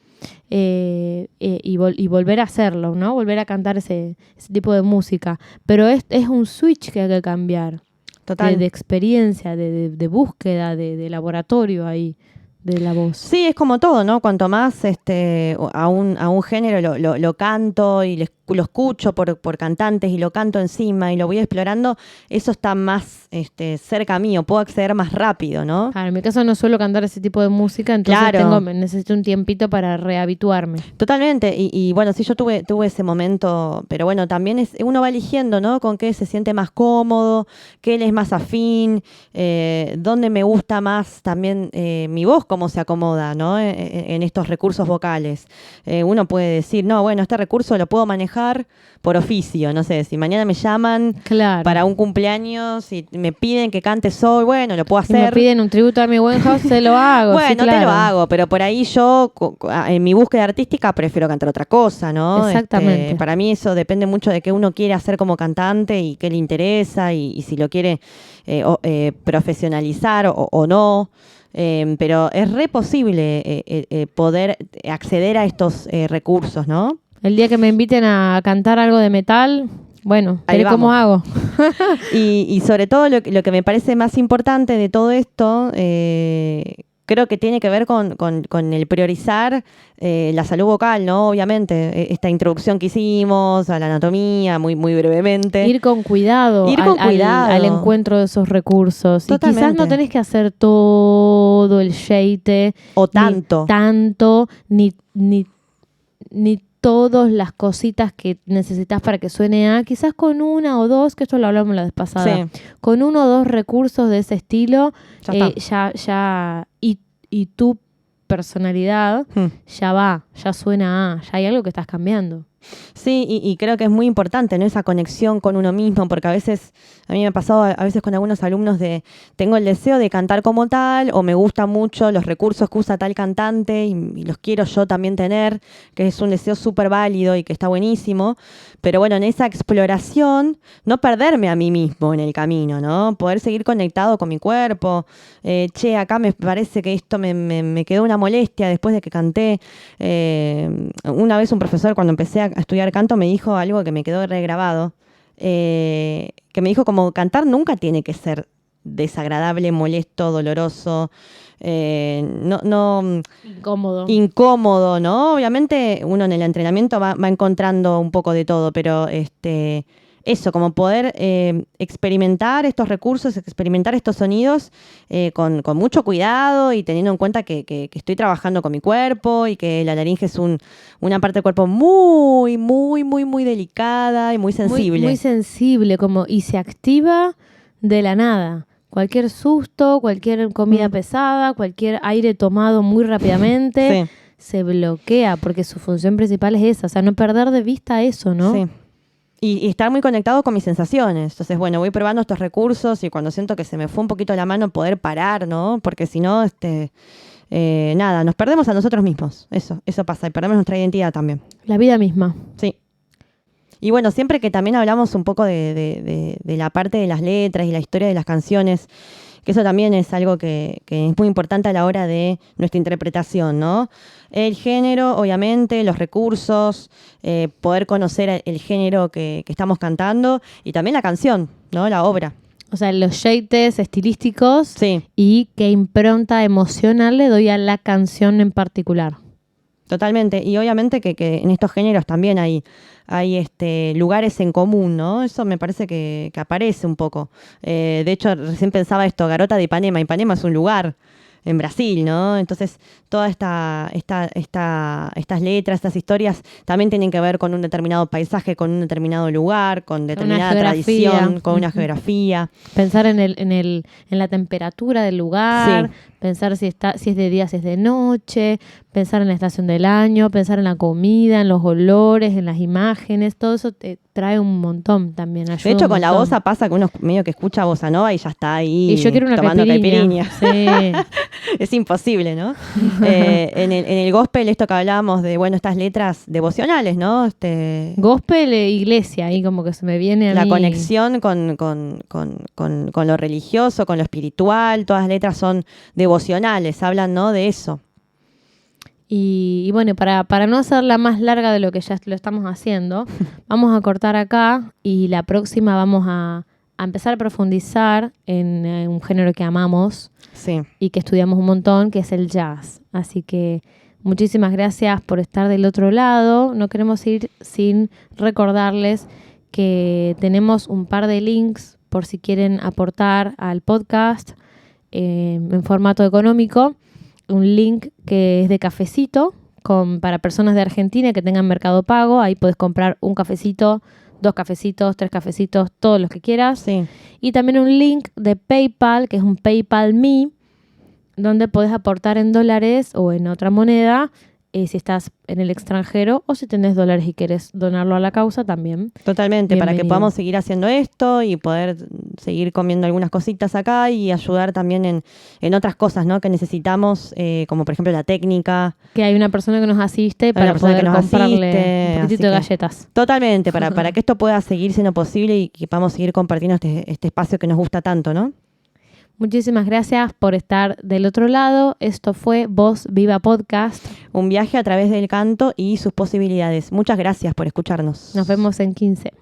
y volver a hacerlo, ¿no? Volver a cantar ese tipo de música. Pero es un switch que hay que cambiar. Total. De experiencia, de búsqueda, de laboratorio ahí, de la voz. Sí, es como todo, ¿no? Cuanto más a un género lo canto y lo escucho por cantantes y lo canto encima y lo voy explorando, eso está más cerca mío, puedo acceder más rápido, ¿no? Claro, en mi caso no suelo cantar ese tipo de música, entonces Claro. necesito un tiempito para rehabituarme. Totalmente, y bueno, sí, yo tuve ese momento, pero bueno, también uno va eligiendo, ¿no? Con qué se siente más cómodo, qué le es más afín, dónde me gusta más también mi voz, cómo se acomoda, ¿no? En estos recursos vocales. Uno puede decir, no, bueno, este recurso lo puedo manejar por oficio, no sé, si mañana me llaman Claro. para un cumpleaños y me piden que cante soul, bueno, lo puedo Si me hacer. piden un tributo a mi Winehouse, se lo hago. Bueno, sí, te claro. lo hago, pero por ahí yo, en mi búsqueda artística, prefiero cantar otra cosa, ¿no? Exactamente. Para mí eso depende mucho de qué uno quiere hacer como cantante y qué le interesa y si lo quiere profesionalizar o no. Pero es re posible poder acceder a estos recursos, ¿no? El día que me inviten a cantar algo de metal, bueno, Ahí veré cómo hago. Y sobre todo lo que me parece más importante de todo esto, creo que tiene que ver con el priorizar la salud vocal, ¿no? Obviamente, esta introducción que hicimos a la anatomía, muy, muy brevemente. Ir con cuidado, Ir con cuidado. al encuentro de esos recursos. Totalmente. Y quizás no tenés que hacer todo el sheite. O tanto. Ni todas las cositas que necesitas para que suene quizás con una o dos, que esto lo hablamos la vez pasada, Sí. con uno o dos recursos de ese estilo, Ya está. y tu personalidad Hmm. ya suena ya hay algo que estás cambiando. Sí, y creo que es muy importante, ¿no? Esa conexión con uno mismo, porque a mí me ha pasado a veces con algunos alumnos tengo el deseo de cantar como tal, o me gustan mucho los recursos que usa tal cantante, y los quiero yo también tener, que es un deseo súper válido y que está buenísimo, pero bueno, en esa exploración, no perderme a mí mismo en el camino, ¿no? Poder seguir conectado con mi cuerpo. Acá me parece que esto me quedó una molestia después de que canté. Una vez un profesor, cuando empecé a estudiar canto, me dijo algo que me quedó regrabado, que me dijo como cantar nunca tiene que ser desagradable, molesto, doloroso, incómodo, ¿no? Obviamente uno en el entrenamiento va encontrando un poco de todo, pero eso, como poder experimentar estos recursos, experimentar estos sonidos con mucho cuidado y teniendo en cuenta que estoy trabajando con mi cuerpo y que la laringe es una parte del cuerpo muy, muy, muy, muy delicada y muy sensible. Muy sensible, y se activa de la nada. Cualquier susto, cualquier comida pesada, cualquier aire tomado muy rápidamente, se bloquea, porque su función principal es esa, o sea, no perder de vista eso, ¿no? Sí. Y estar muy conectado con mis sensaciones. Entonces, bueno, voy probando estos recursos y cuando siento que se me fue un poquito la mano, poder parar, ¿no? Porque si no, nada, nos perdemos a nosotros mismos. Eso pasa, y perdemos nuestra identidad también. La vida misma. Sí. Y bueno, siempre que también hablamos un poco de la parte de las letras y la historia de las canciones, que eso también es algo que es muy importante a la hora de nuestra interpretación, ¿no? El género, obviamente, los recursos, poder conocer el género que estamos cantando y también la canción, ¿no? La obra. O sea, los shades estilísticos Sí. Y qué impronta emocional le doy a la canción en particular. Totalmente. Y obviamente que en estos géneros también hay lugares en común, ¿no? Eso me parece que aparece un poco. De hecho, recién pensaba esto, Garota de Ipanema. Ipanema es un lugar en Brasil, ¿no? Entonces, todas estas letras, estas historias también tienen que ver con un determinado paisaje, con un determinado lugar, con determinada tradición, con una geografía. Pensar en la temperatura del lugar, pensar si es de día, si es de noche, pensar en la estación del año, pensar en la comida, en los olores, en las imágenes, todo eso te trae un montón también. De hecho, con la bossa pasa que uno medio que escucha bossa nova y ya está ahí y yo quiero una tomando caipirinha. Sí. Es imposible, ¿no? En el gospel, esto que hablábamos de, estas letras devocionales, ¿no? Gospel e iglesia, ahí como que se me viene a la mí. La conexión con lo religioso, con lo espiritual, todas las letras son devocionales, hablan, ¿no? De eso. Y bueno, para no hacerla más larga de lo que ya lo estamos haciendo, vamos a cortar acá y la próxima vamos a empezar a profundizar en un género que amamos y que estudiamos un montón, que es el jazz. Así que muchísimas gracias por estar del otro lado. No queremos ir sin recordarles que tenemos un par de links por si quieren aportar al podcast en formato económico. Un link que es de cafecito para personas de Argentina que tengan Mercado Pago. Ahí puedes comprar un cafecito, 2 cafecitos, 3 cafecitos, todos los que quieras. Sí. Y también un link de PayPal, que es un PayPal Me, donde puedes aportar en dólares o en otra moneda, si estás en el extranjero o si tenés dólares y querés donarlo a la causa también. Totalmente, para que podamos seguir haciendo esto y poder seguir comiendo algunas cositas acá y ayudar también en otras cosas, ¿no? Que necesitamos, como por ejemplo la técnica. Que hay una persona que nos asiste para poder comprarle un poquitito de galletas. Totalmente, para que esto pueda seguir siendo posible y que podamos seguir compartiendo este espacio que nos gusta tanto, ¿no? Muchísimas gracias por estar del otro lado. Esto fue Voz Viva Podcast. Un viaje a través del canto y sus posibilidades. Muchas gracias por escucharnos. Nos vemos en 15.